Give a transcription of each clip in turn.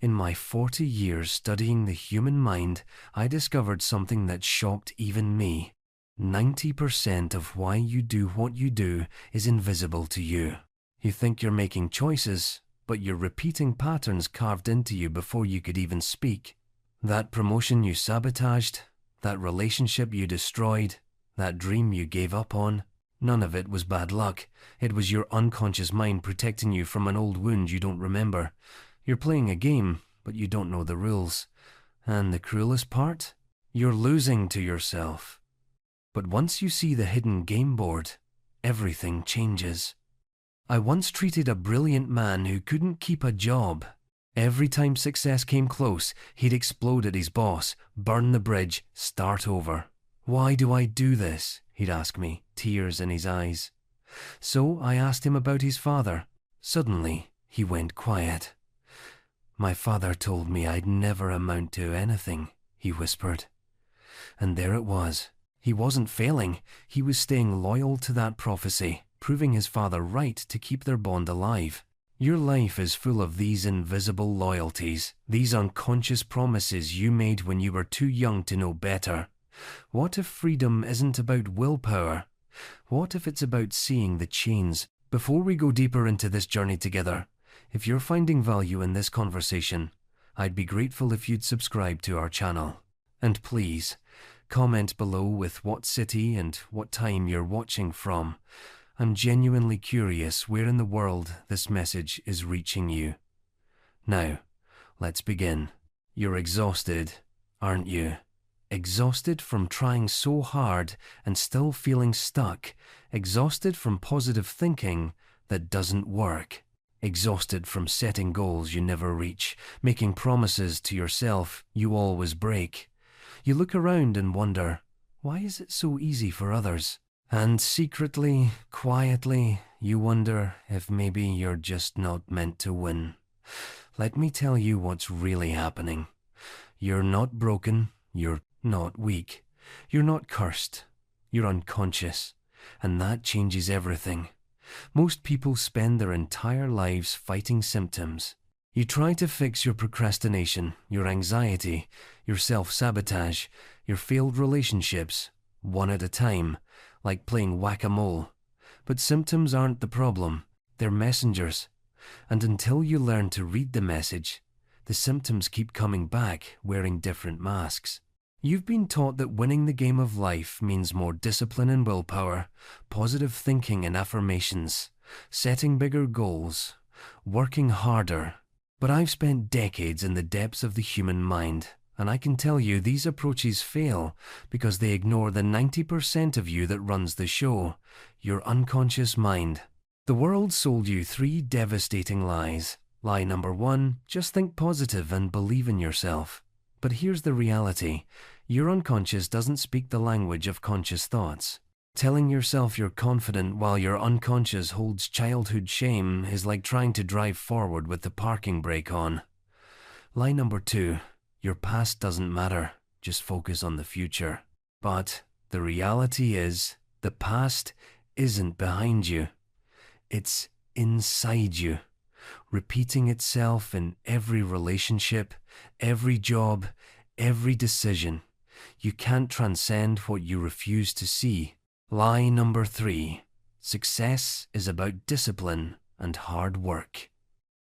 In my 40 years studying the human mind, I discovered something that shocked even me. 90% of why you do what you do is invisible to you. You think you're making choices, but you're repeating patterns carved into you before you could even speak. That promotion you sabotaged, that relationship you destroyed, that dream you gave up on, none of it was bad luck. It was your unconscious mind protecting you from an old wound you don't remember. You're playing a game, but you don't know the rules. And the cruelest part? You're losing to yourself. But once you see the hidden game board, everything changes. I once treated a brilliant man who couldn't keep a job. Every time success came close, he'd explode at his boss, burn the bridge, start over. "Why do I do this?" he'd ask me, tears in his eyes. So I asked him about his father. Suddenly, he went quiet. "My father told me I'd never amount to anything," he whispered. And there it was. He wasn't failing. He was staying loyal to that prophecy, proving his father right to keep their bond alive. Your life is full of these invisible loyalties, these unconscious promises you made when you were too young to know better. What if freedom isn't about willpower? What if it's about seeing the chains? Before we go deeper into this journey together, if you're finding value in this conversation, I'd be grateful if you'd subscribe to our channel. And please, comment below with what city and what time you're watching from. I'm genuinely curious where in the world this message is reaching you. Now, let's begin. You're exhausted, aren't you? Exhausted from trying so hard and still feeling stuck. Exhausted from positive thinking that doesn't work. Exhausted from setting goals you never reach, making promises to yourself you always break. You look around and wonder, why is it so easy for others? And secretly, quietly, you wonder if maybe you're just not meant to win. Let me tell you what's really happening. You're not broken, you're not weak. You're not cursed, you're unconscious. And that changes everything. Most people spend their entire lives fighting symptoms. You try to fix your procrastination, your anxiety, your self-sabotage, your failed relationships, one at a time, like playing whack-a-mole. But symptoms aren't the problem, they're messengers. And until you learn to read the message, the symptoms keep coming back wearing different masks. You've been taught that winning the game of life means more discipline and willpower, positive thinking and affirmations, setting bigger goals, working harder. But I've spent decades in the depths of the human mind, and I can tell you these approaches fail because they ignore the 90% of you that runs the show, your unconscious mind. The world sold you 3 devastating lies. Lie number 1, just think positive and believe in yourself. But here's the reality. Your unconscious doesn't speak the language of conscious thoughts. Telling yourself you're confident while your unconscious holds childhood shame is like trying to drive forward with the parking brake on. Lie number 2, your past doesn't matter, just focus on the future. But the reality is, the past isn't behind you. It's inside you, repeating itself in every relationship, every job, every decision. You can't transcend what you refuse to see. Lie number 3, success is about discipline and hard work.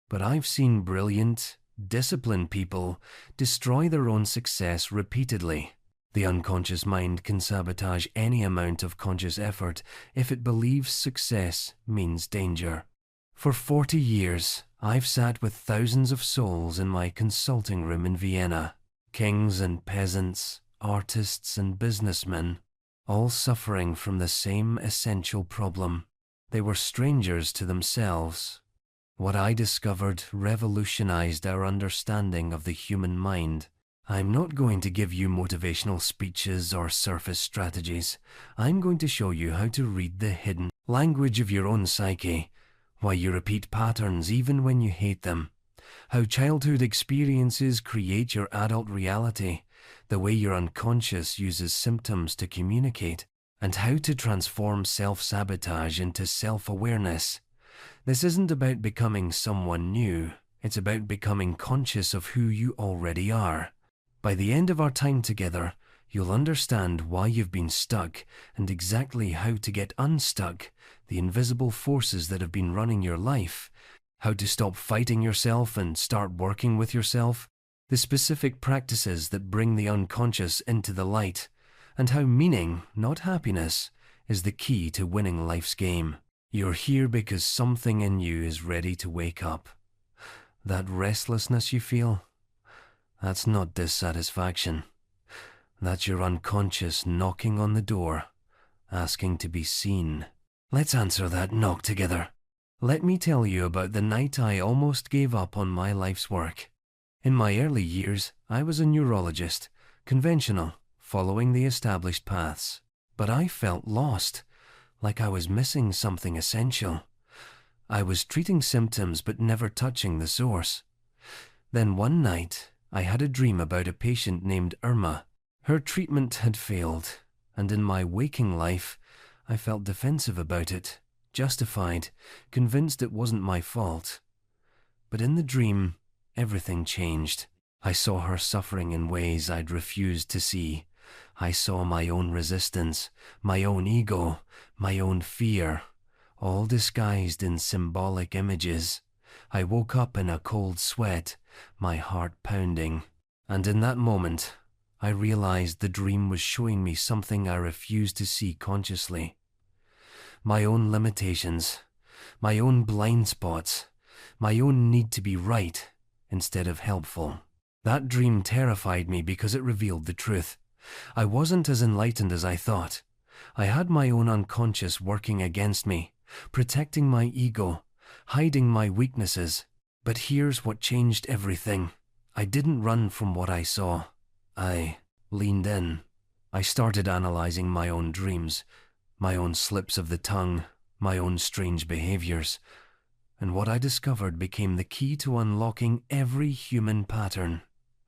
But I've seen brilliant, disciplined people destroy their own success repeatedly. The unconscious mind can sabotage any amount of conscious effort if it believes success means danger. For 40 years, I've sat with thousands of souls in my consulting room in Vienna. Kings and peasants, artists and businessmen, all suffering from the same essential problem. They were strangers to themselves. What I discovered revolutionized our understanding of the human mind. I'm not going to give you motivational speeches or surface strategies. I'm going to show you how to read the hidden language of your own psyche, why you repeat patterns even when you hate them, how childhood experiences create your adult reality, the way your unconscious uses symptoms to communicate, and how to transform self-sabotage into self-awareness. This isn't about becoming someone new, It's about becoming conscious of who you already are. By the end of our time together, you'll understand why you've been stuck and exactly how to get unstuck, the invisible forces that have been running your life, how to stop fighting yourself and start working with yourself, the specific practices that bring the unconscious into the light, and how meaning, not happiness, is the key to winning life's game. You're here because something in you is ready to wake up. That restlessness you feel, that's not dissatisfaction. That's your unconscious knocking on the door, asking to be seen. Let's answer that knock together. Let me tell you about the night I almost gave up on my life's work. In my early years, I was a neurologist, conventional, following the established paths. But I felt lost, like I was missing something essential. I was treating symptoms but never touching the source. Then one night, I had a dream about a patient named Irma. Her treatment had failed, and in my waking life, I felt defensive about it, justified, convinced it wasn't my fault. But in the dream, everything changed. I saw her suffering in ways I'd refused to see. I saw my own resistance, my own ego, my own fear, all disguised in symbolic images. I woke up in a cold sweat, my heart pounding. And in that moment, I realized the dream was showing me something I refused to see consciously. My own limitations, my own blind spots, my own need to be right instead of helpful. That dream terrified me because it revealed the truth. I wasn't as enlightened as I thought. I had my own unconscious working against me, protecting my ego, hiding my weaknesses. But here's what changed everything. I didn't run from what I saw. I leaned in. I started analyzing my own dreams, my own slips of the tongue, my own strange behaviors. And what I discovered became the key to unlocking every human pattern.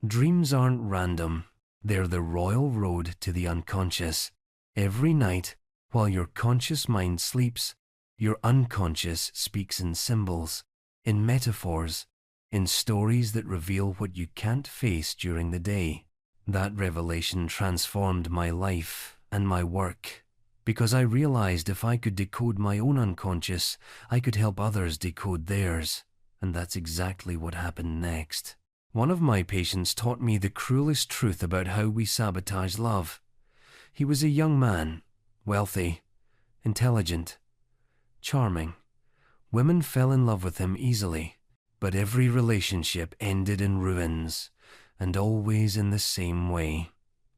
Dreams aren't random. They're the royal road to the unconscious. Every night, while your conscious mind sleeps, your unconscious speaks in symbols, in metaphors, in stories that reveal what you can't face during the day. That revelation transformed my life and my work, because I realized if I could decode my own unconscious, I could help others decode theirs. And that's exactly what happened next. One of my patients taught me the cruelest truth about how we sabotage love. He was a young man, wealthy, intelligent, charming. Women fell in love with him easily, but every relationship ended in ruins, and always in the same way.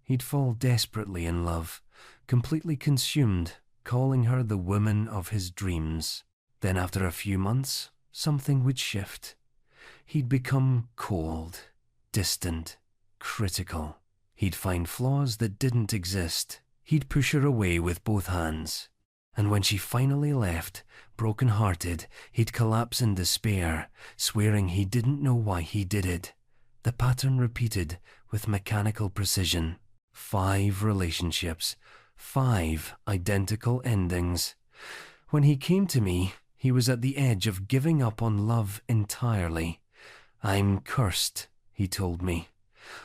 He'd fall desperately in love, completely consumed, calling her the woman of his dreams. Then after a few months, something would shift. He'd become cold, distant, critical. He'd find flaws that didn't exist. He'd push her away with both hands. And when she finally left, broken-hearted, he'd collapse in despair, swearing he didn't know why he did it. The pattern repeated with mechanical precision. 5 relationships, 5 identical endings. When he came to me, he was at the edge of giving up on love entirely. "I'm cursed," he told me.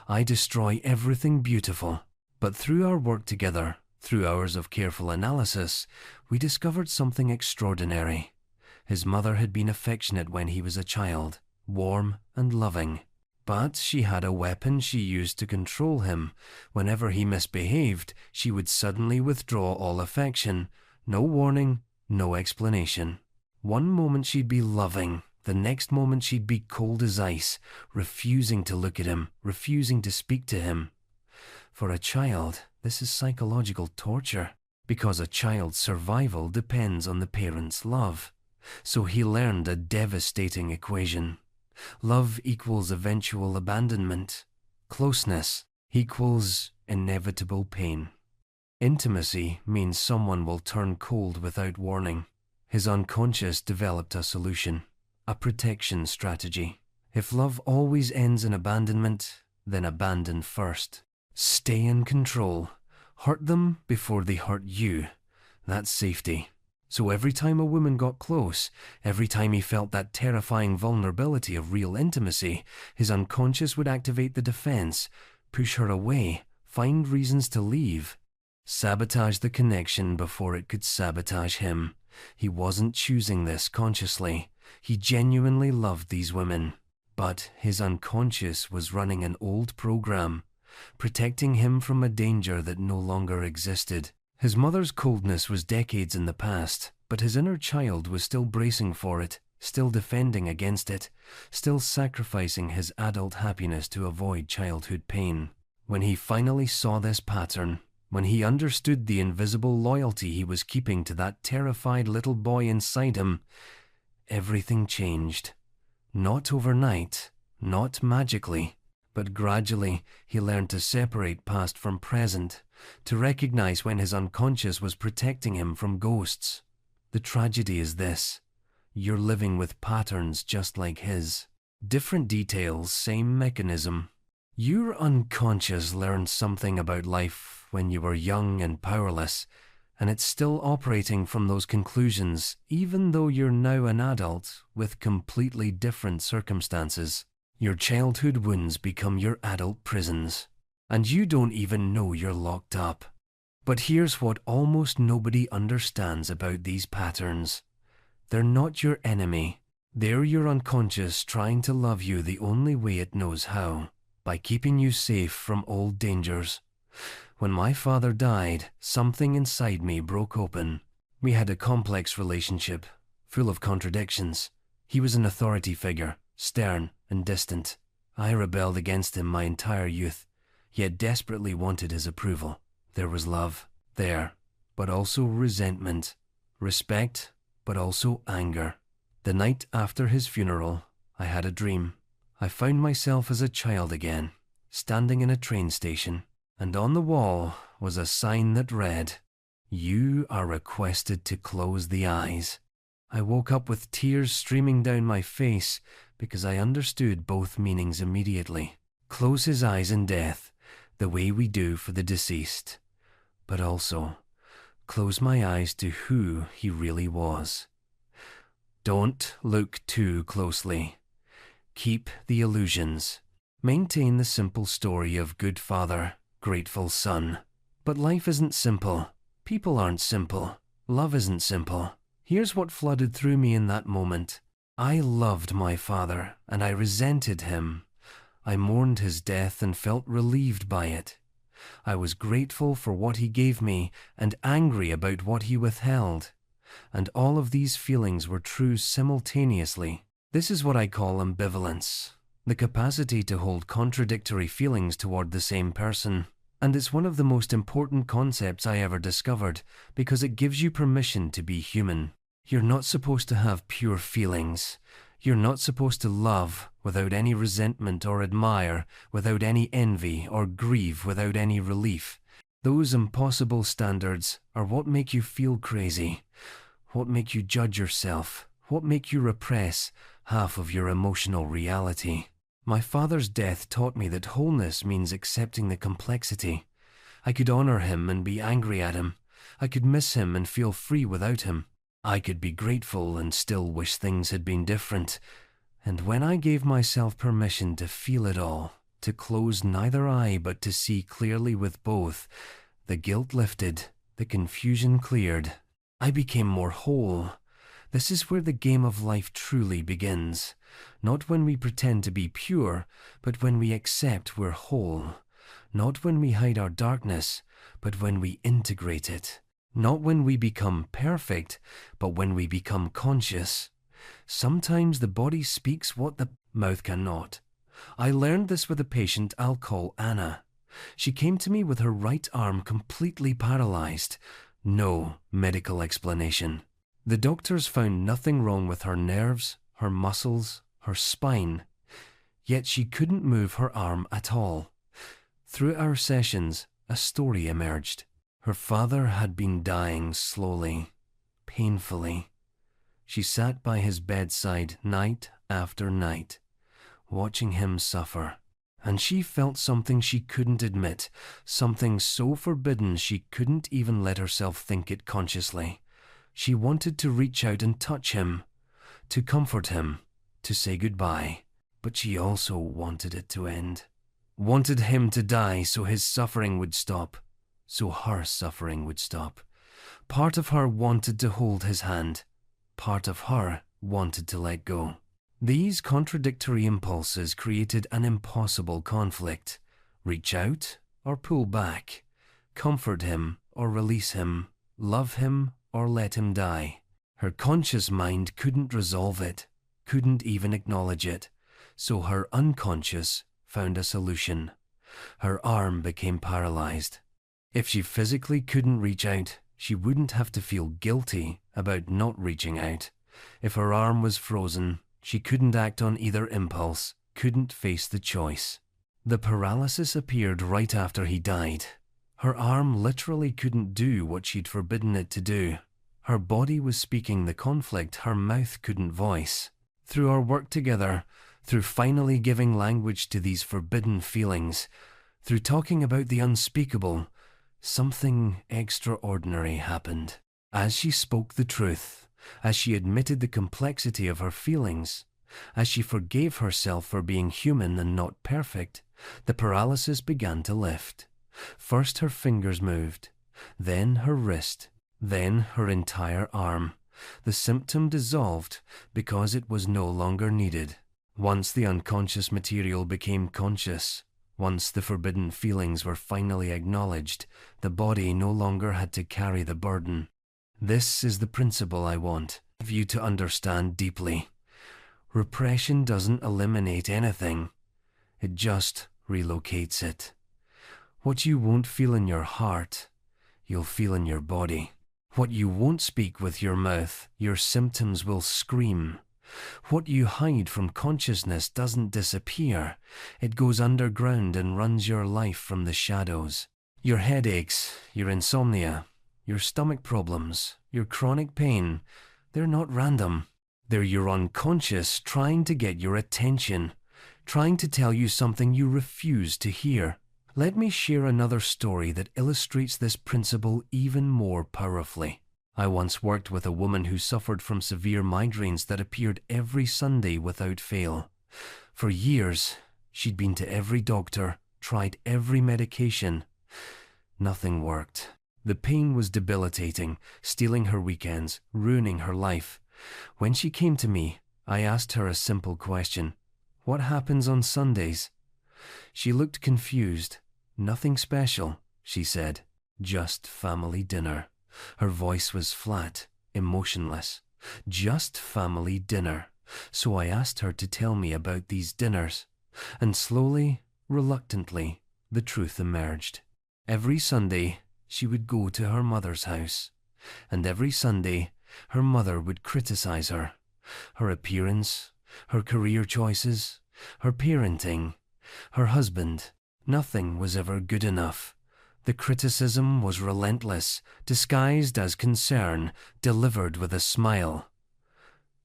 "I destroy everything beautiful." But through our work together, through hours of careful analysis, we discovered something extraordinary. His mother had been affectionate when he was a child, warm and loving. But she had a weapon she used to control him. Whenever he misbehaved, she would suddenly withdraw all affection. No warning, no explanation. One moment she'd be loving. The next moment she'd be cold as ice, refusing to look at him, refusing to speak to him. For a child, this is psychological torture, because a child's survival depends on the parent's love. So he learned a devastating equation. Love equals eventual abandonment. Closeness equals inevitable pain. Intimacy means someone will turn cold without warning. His unconscious developed a solution. A protection strategy. If love always ends in abandonment, then abandon first. Stay in control. Hurt them before they hurt you. That's safety. So every time a woman got close, every time he felt that terrifying vulnerability of real intimacy, his unconscious would activate the defense, push her away, find reasons to leave, sabotage the connection before it could sabotage him. He wasn't choosing this consciously. He genuinely loved these women. But his unconscious was running an old program, protecting him from a danger that no longer existed. His mother's coldness was decades in the past, but his inner child was still bracing for it, still defending against it, still sacrificing his adult happiness to avoid childhood pain. When he finally saw this pattern, when he understood the invisible loyalty he was keeping to that terrified little boy inside him, everything changed. Not overnight, not magically, but gradually he learned to separate past from present, to recognize when his unconscious was protecting him from ghosts. The tragedy is this: you're living with patterns just like his. Different details, same mechanism. Your unconscious learned something about life when you were young and powerless, and it's still operating from those conclusions, even though you're now an adult with completely different circumstances. Your childhood wounds become your adult prisons, and you don't even know you're locked up. But here's what almost nobody understands about these patterns. They're not your enemy. They're your unconscious trying to love you the only way it knows how, by keeping you safe from old dangers. When my father died, something inside me broke open. We had a complex relationship, full of contradictions. He was an authority figure, stern and distant. I rebelled against him my entire youth, yet desperately wanted his approval. There was love there, but also resentment, respect, but also anger. The night after his funeral, I had a dream. I found myself as a child again, standing in a train station, and on the wall was a sign that read, "You are requested to close the eyes." I woke up with tears streaming down my face because I understood both meanings immediately. Close his eyes in death, the way we do for the deceased, but also close my eyes to who he really was. Don't look too closely. Keep the illusions. Maintain the simple story of good father, grateful son. But life isn't simple. People aren't simple. Love isn't simple. Here's what flooded through me in that moment. I loved my father, and I resented him. I mourned his death and felt relieved by it. I was grateful for what he gave me and angry about what he withheld. And all of these feelings were true simultaneously. This is what I call ambivalence, the capacity to hold contradictory feelings toward the same person. And it's one of the most important concepts I ever discovered because it gives you permission to be human. You're not supposed to have pure feelings. You're not supposed to love without any resentment or admire without any envy or grieve without any relief. Those impossible standards are what make you feel crazy, what make you judge yourself, what make you repress half of your emotional reality. My father's death taught me that wholeness means accepting the complexity. I could honor him and be angry at him. I could miss him and feel free without him. I could be grateful and still wish things had been different. And when I gave myself permission to feel it all, to close neither eye but to see clearly with both, the guilt lifted, the confusion cleared. I became more whole. This is where the game of life truly begins. Not when we pretend to be pure, but when we accept we're whole. Not when we hide our darkness, but when we integrate it. Not when we become perfect, but when we become conscious. Sometimes the body speaks what the mouth cannot. I learned this with a patient I'll call Anna. She came to me with her right arm completely paralyzed. No medical explanation. The doctors found nothing wrong with her nerves, her muscles, her spine. Yet she couldn't move her arm at all. Through our sessions, a story emerged. Her father had been dying slowly, painfully. She sat by his bedside night after night, watching him suffer. And she felt something she couldn't admit, something so forbidden she couldn't even let herself think it consciously. She wanted to reach out and touch him, to comfort him, to say goodbye. But she also wanted it to end. Wanted him to die so his suffering would stop, so her suffering would stop. Part of her wanted to hold his hand. Part of her wanted to let go. These contradictory impulses created an impossible conflict. Reach out or pull back. Comfort him or release him. Love him or let him die. Her conscious mind couldn't resolve it, couldn't even acknowledge it. So her unconscious found a solution. Her arm became paralyzed. If she physically couldn't reach out, she wouldn't have to feel guilty about not reaching out. If her arm was frozen, she couldn't act on either impulse, couldn't face the choice. The paralysis appeared right after he died. Her arm literally couldn't do what she'd forbidden it to do. Her body was speaking the conflict her mouth couldn't voice. Through our work together, through finally giving language to these forbidden feelings, through talking about the unspeakable, something extraordinary happened. As she spoke the truth, as she admitted the complexity of her feelings, as she forgave herself for being human and not perfect, the paralysis began to lift. First her fingers moved, then her wrist, then her entire arm. The symptom dissolved because it was no longer needed. Once the unconscious material became conscious, once the forbidden feelings were finally acknowledged, the body no longer had to carry the burden. This is the principle I want you to understand deeply. Repression doesn't eliminate anything. It just relocates it. What you won't feel in your heart, you'll feel in your body. What you won't speak with your mouth, your symptoms will scream. What you hide from consciousness doesn't disappear. It goes underground and runs your life from the shadows. Your headaches, your insomnia, your stomach problems, your chronic pain, they're not random. They're your unconscious trying to get your attention, trying to tell you something you refuse to hear. Let me share another story that illustrates this principle even more powerfully. I once worked with a woman who suffered from severe migraines that appeared every Sunday without fail. For years, she'd been to every doctor, tried every medication. Nothing worked. The pain was debilitating, stealing her weekends, ruining her life. When she came to me, I asked her a simple question. What happens on Sundays? She looked confused. Nothing special, she said. Just family dinner. Her voice was flat, emotionless. Just family dinner. So I asked her to tell me about these dinners. And slowly, reluctantly, the truth emerged. Every Sunday, she would go to her mother's house. And every Sunday, her mother would criticize her. Her appearance, her career choices, her parenting, her husband. Nothing was ever good enough. The criticism was relentless, disguised as concern, delivered with a smile.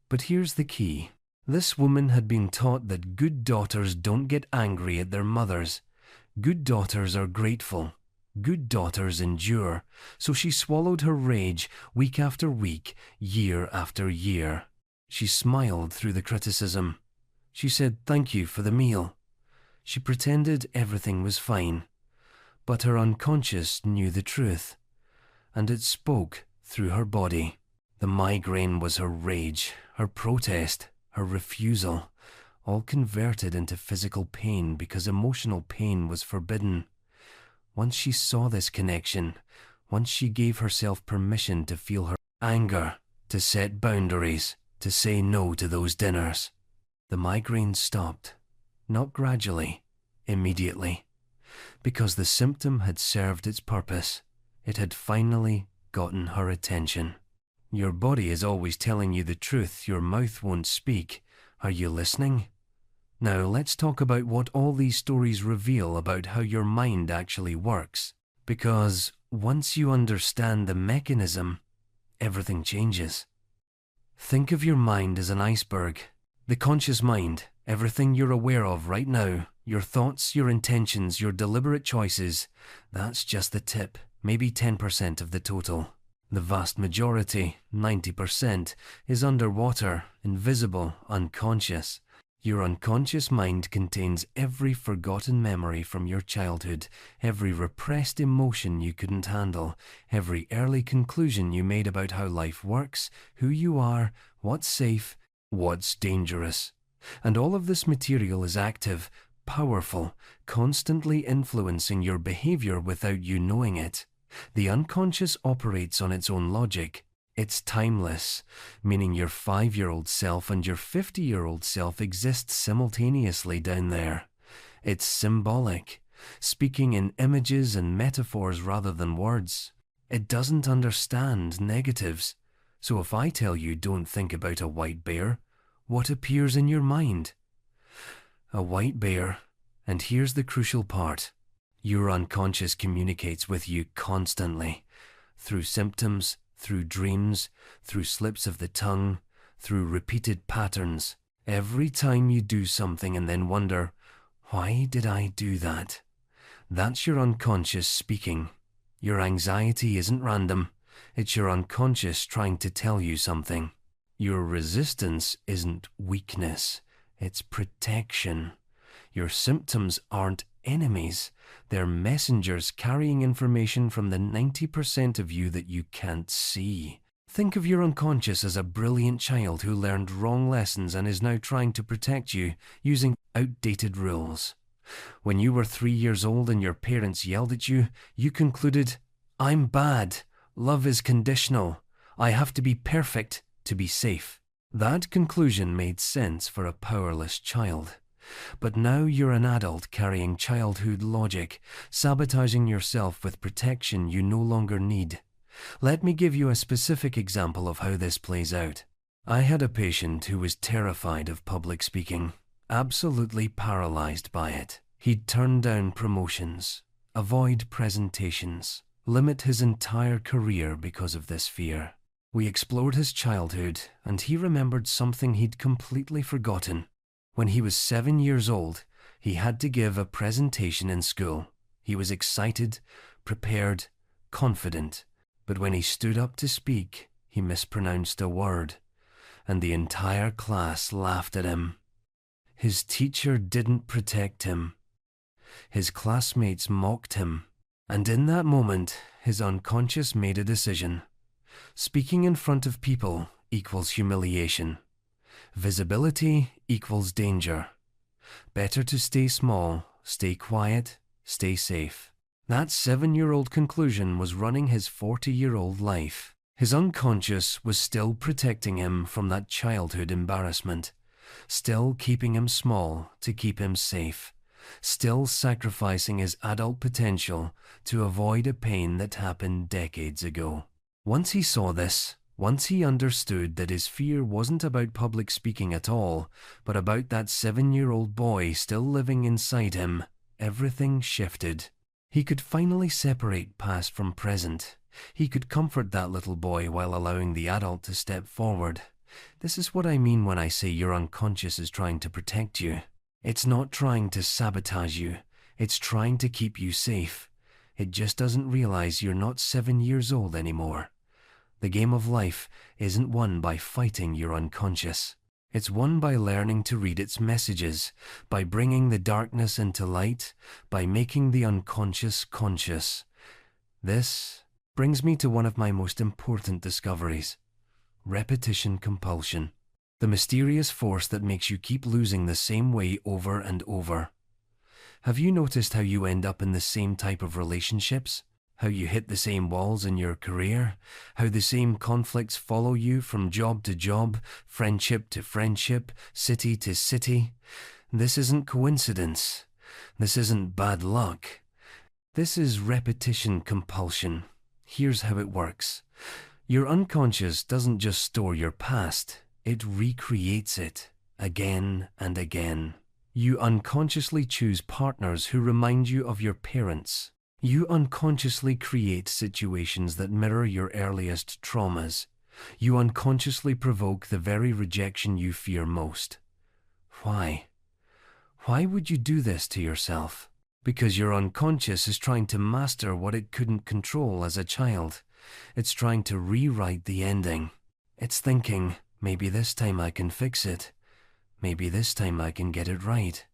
But here's the key. This woman had been taught that good daughters don't get angry at their mothers. Good daughters are grateful. Good daughters endure. So she swallowed her rage week after week, year after year. She smiled through the criticism. She said thank you for the meal. She pretended everything was fine. But her unconscious knew the truth, and it spoke through her body. The migraine was her rage, her protest, her refusal, all converted into physical pain because emotional pain was forbidden. Once she saw this connection, once she gave herself permission to feel her anger, to set boundaries, to say no to those dinners, the migraine stopped, not gradually, immediately. Because the symptom had served its purpose. It had finally gotten her attention. Your body is always telling you the truth your mouth won't speak. Are you listening? Now let's talk about what all these stories reveal about how your mind actually works. Because once you understand the mechanism, everything changes. Think of your mind as an iceberg. The conscious mind, everything you're aware of right now, your thoughts, your intentions, your deliberate choices, that's just the tip, maybe 10% of the total. The vast majority, 90%, is underwater, invisible, unconscious. Your unconscious mind contains every forgotten memory from your childhood, every repressed emotion you couldn't handle, every early conclusion you made about how life works, who you are, what's safe, what's dangerous. And all of this material is active, powerful, constantly influencing your behavior without you knowing it. The unconscious operates on its own logic. It's timeless, meaning your 5-year-old self and your 50-year-old self exist simultaneously down there. It's symbolic, speaking in images and metaphors rather than words. It doesn't understand negatives. So if I tell you don't think about a white bear, what appears in your mind? A white bear. And here's the crucial part. Your unconscious communicates with you constantly, through symptoms, through dreams, through slips of the tongue, through repeated patterns. Every time you do something and then wonder, why did I do that? That's your unconscious speaking. Your anxiety isn't random. It's your unconscious trying to tell you something. Your resistance isn't weakness. It's protection. Your symptoms aren't enemies. They're messengers carrying information from the 90% of you that you can't see. Think of your unconscious as a brilliant child who learned wrong lessons and is now trying to protect you using outdated rules. When you were 3 years old and your parents yelled at you, you concluded, "I'm bad. Love is conditional. I have to be perfect to be safe." That conclusion made sense for a powerless child. But now you're an adult carrying childhood logic, sabotaging yourself with protection you no longer need. Let me give you a specific example of how this plays out. I had a patient who was terrified of public speaking, absolutely paralyzed by it. He'd turn down promotions, avoid presentations, limit his entire career because of this fear. We explored his childhood, and he remembered something he'd completely forgotten. When he was 7 years old, he had to give a presentation in school. He was excited, prepared, confident, but when he stood up to speak, he mispronounced a word, and the entire class laughed at him. His teacher didn't protect him. His classmates mocked him, and in that moment, his unconscious made a decision. Speaking in front of people equals humiliation. Visibility equals danger. Better to stay small, stay quiet, stay safe. That 7-year-old conclusion was running his 40-year-old life. His unconscious was still protecting him from that childhood embarrassment, still keeping him small to keep him safe, still sacrificing his adult potential to avoid a pain that happened decades ago. Once he saw this, once he understood that his fear wasn't about public speaking at all, but about that 7-year-old boy still living inside him, everything shifted. He could finally separate past from present. He could comfort that little boy while allowing the adult to step forward. This is what I mean when I say your unconscious is trying to protect you. It's not trying to sabotage you. It's trying to keep you safe. It just doesn't realize you're not 7 years old anymore. The game of life isn't won by fighting your unconscious. It's won by learning to read its messages, by bringing the darkness into light, by making the unconscious conscious. This brings me to one of my most important discoveries: repetition compulsion, the mysterious force that makes you keep losing the same way over and over. Have you noticed how you end up in the same type of relationships? How you hit the same walls in your career? How the same conflicts follow you from job to job, friendship to friendship, city to city? This isn't coincidence. This isn't bad luck. This is repetition compulsion. Here's how it works. Your unconscious doesn't just store your past, it recreates it again and again. You unconsciously choose partners who remind you of your parents. You unconsciously create situations that mirror your earliest traumas. You unconsciously provoke the very rejection you fear most. Why? Why would you do this to yourself? Because your unconscious is trying to master what it couldn't control as a child. It's trying to rewrite the ending. It's thinking, maybe this time I can fix it. Maybe this time I can get it right.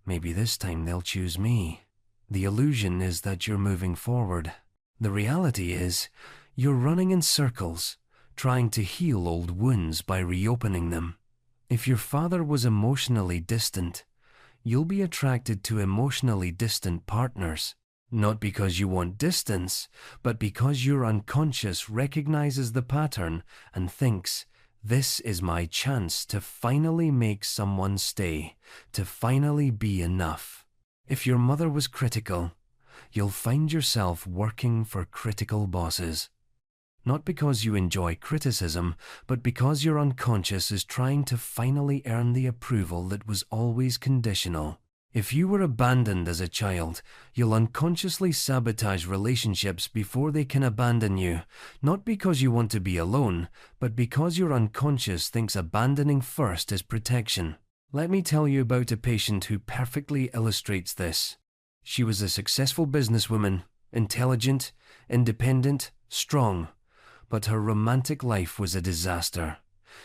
Maybe this time they'll choose me. The illusion is that you're moving forward. The reality is, you're running in circles, trying to heal old wounds by reopening them. If your father was emotionally distant, you'll be attracted to emotionally distant partners. Not because you want distance, but because your unconscious recognizes the pattern and thinks, this is my chance to finally make someone stay, to finally be enough. If your mother was critical, you'll find yourself working for critical bosses. Not because you enjoy criticism, but because your unconscious is trying to finally earn the approval that was always conditional. If you were abandoned as a child, you'll unconsciously sabotage relationships before they can abandon you, not because you want to be alone, but because your unconscious thinks abandoning first is protection. Let me tell you about a patient who perfectly illustrates this. She was a successful businesswoman, intelligent, independent, strong, but her romantic life was a disaster.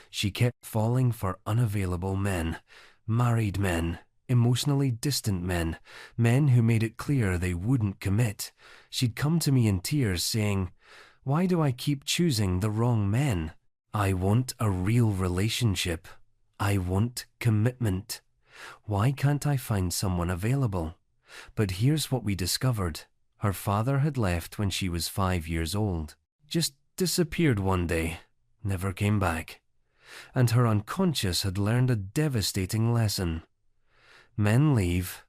She kept falling for unavailable men, married men, emotionally distant men, men who made it clear they wouldn't commit. She'd come to me in tears saying, "Why do I keep choosing the wrong men? I want a real relationship. I want commitment. Why can't I find someone available?" But here's what we discovered. Her father had left when she was 5 years old. Just disappeared one day, never came back. And her unconscious had learned a devastating lesson. Men leave,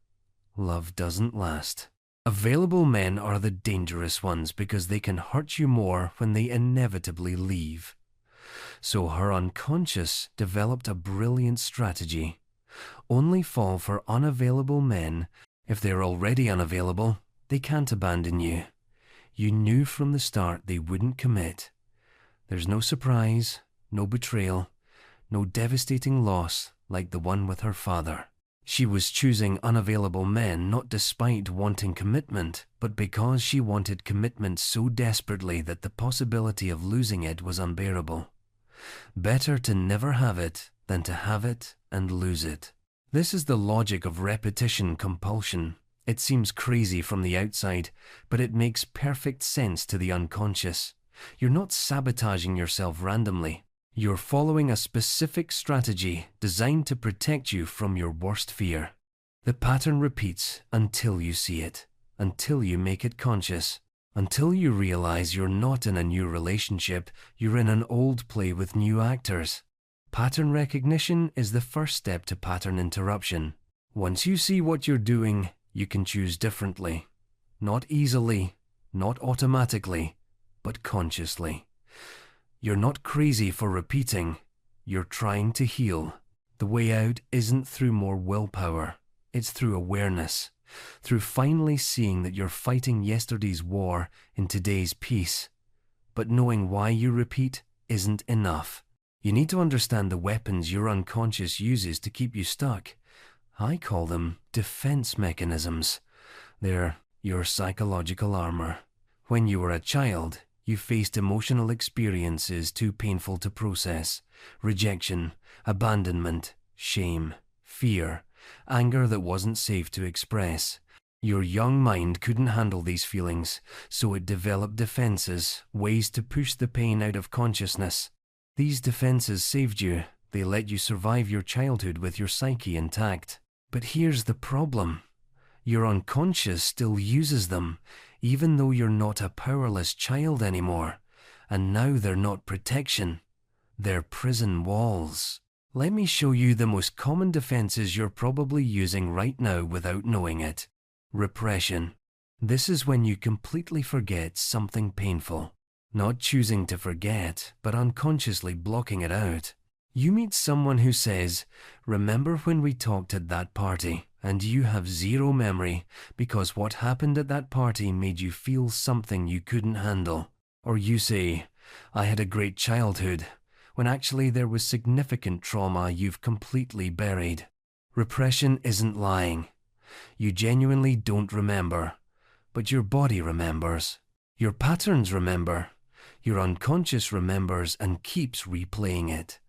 love doesn't last. Available men are the dangerous ones because they can hurt you more when they inevitably leave. So her unconscious developed a brilliant strategy. Only fall for unavailable men. If they're already unavailable, they can't abandon you. You knew from the start they wouldn't commit. There's no surprise, no betrayal, no devastating loss like the one with her father. She was choosing unavailable men not despite wanting commitment, but because she wanted commitment so desperately that the possibility of losing it was unbearable. Better to never have it than to have it and lose it. This is the logic of repetition compulsion. It seems crazy from the outside, but it makes perfect sense to the unconscious. You're not sabotaging yourself randomly. You're following a specific strategy designed to protect you from your worst fear. The pattern repeats until you see it, until you make it conscious, until you realize you're not in a new relationship, you're in an old play with new actors. Pattern recognition is the first step to pattern interruption. Once you see what you're doing, you can choose differently. Not easily, not automatically, but consciously. You're not crazy for repeating. You're trying to heal. The way out isn't through more willpower. It's through awareness. Through finally seeing that you're fighting yesterday's war in today's peace. But knowing why you repeat isn't enough. You need to understand the weapons your unconscious uses to keep you stuck. I call them defense mechanisms. They're your psychological armor. When you were a child, you faced emotional experiences too painful to process. Rejection, abandonment, shame, fear, anger that wasn't safe to express. Your young mind couldn't handle these feelings, so it developed defenses, ways to push the pain out of consciousness. These defenses saved you. They let you survive your childhood with your psyche intact. But here's the problem. Your unconscious still uses them, even though you're not a powerless child anymore. And now they're not protection. They're prison walls. Let me show you the most common defenses you're probably using right now without knowing it. Repression. This is when you completely forget something painful. Not choosing to forget, but unconsciously blocking it out. You meet someone who says, "Remember when we talked at that party?" And you have zero memory because what happened at that party made you feel something you couldn't handle. Or you say, "I had a great childhood," when actually there was significant trauma you've completely buried. Repression isn't lying. You genuinely don't remember, but your body remembers. Your patterns remember, Your unconscious remembers and keeps replaying it.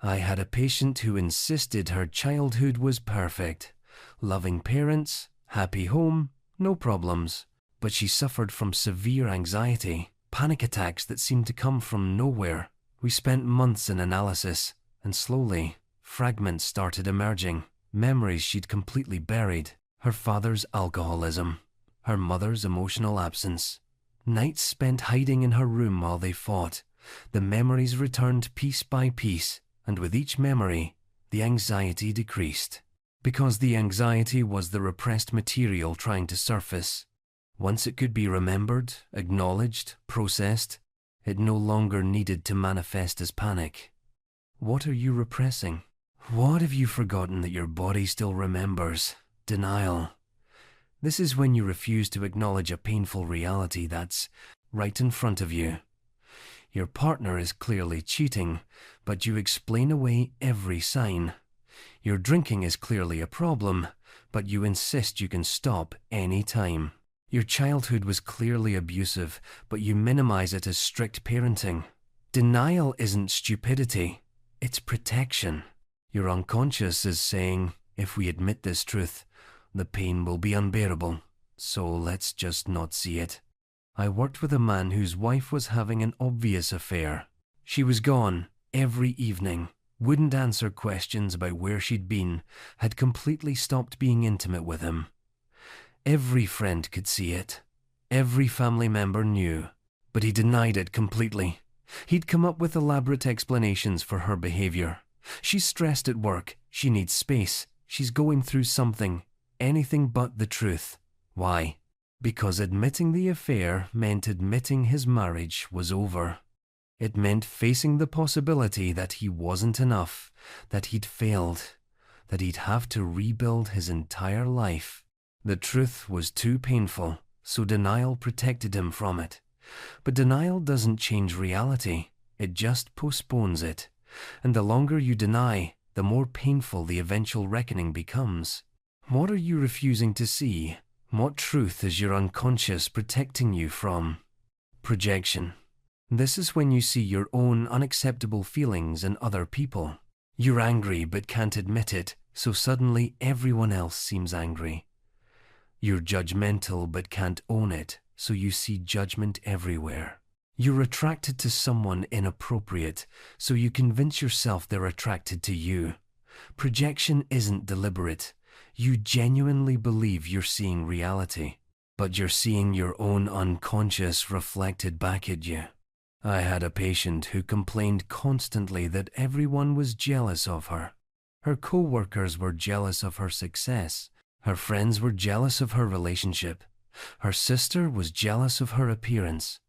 I had a patient who insisted her childhood was perfect. Loving parents, happy home, no problems. But she suffered from severe anxiety, panic attacks that seemed to come from nowhere. We spent months in analysis, and slowly, fragments started emerging. Memories she'd completely buried. Her father's alcoholism, her mother's emotional absence. Nights spent hiding in her room while they fought. The memories returned piece by piece, and with each memory, the anxiety decreased. Because the anxiety was the repressed material trying to surface. Once it could be remembered, acknowledged, processed, it no longer needed to manifest as panic. What are you repressing? What have you forgotten that your body still remembers? Denial. This is when you refuse to acknowledge a painful reality that's right in front of you. Your partner is clearly cheating, but you explain away every sign. Your drinking is clearly a problem, but you insist you can stop any time. Your childhood was clearly abusive, but you minimize it as strict parenting. Denial isn't stupidity, it's protection. Your unconscious is saying, if we admit this truth, the pain will be unbearable, so let's just not see it. I worked with a man whose wife was having an obvious affair. She was gone every evening, wouldn't answer questions about where she'd been, had completely stopped being intimate with him. Every friend could see it. Every family member knew. But he denied it completely. He'd come up with elaborate explanations for her behavior. She's stressed at work. She needs space. She's going through something. Anything but the truth. Why? Because admitting the affair meant admitting his marriage was over. It meant facing the possibility that he wasn't enough, that he'd failed, that he'd have to rebuild his entire life. The truth was too painful, so denial protected him from it. But denial doesn't change reality, it just postpones it. And the longer you deny, the more painful the eventual reckoning becomes. What are you refusing to see? What truth is your unconscious protecting you from? Projection. This is when you see your own unacceptable feelings in other people. You're angry but can't admit it, so suddenly everyone else seems angry. You're judgmental but can't own it, so you see judgment everywhere. You're attracted to someone inappropriate, so you convince yourself they're attracted to you. Projection isn't deliberate. You genuinely believe you're seeing reality, but you're seeing your own unconscious reflected back at you. I had a patient who complained constantly that everyone was jealous of her. Her co-workers were jealous of her success. Her friends were jealous of her relationship. Her sister was jealous of her appearance.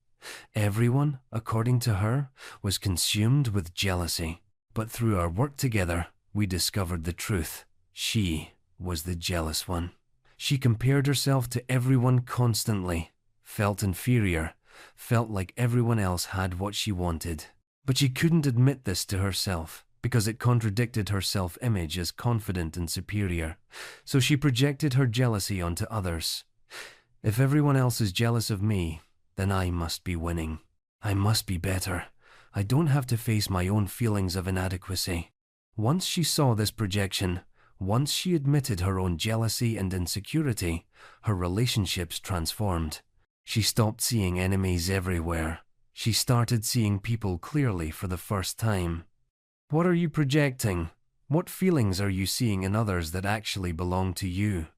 Everyone, according to her, was consumed with jealousy. But through our work together, we discovered the truth. She was the jealous one. She compared herself to everyone constantly, felt inferior, felt like everyone else had what she wanted. But she couldn't admit this to herself, because it contradicted her self-image as confident and superior. So she projected her jealousy onto others. If everyone else is jealous of me, then I must be winning. I must be better. I don't have to face my own feelings of inadequacy. Once she saw this projection, once she admitted her own jealousy and insecurity, her relationships transformed. She stopped seeing enemies everywhere. She started seeing people clearly for the first time. What are you projecting? What feelings are you seeing in others that actually belong to you?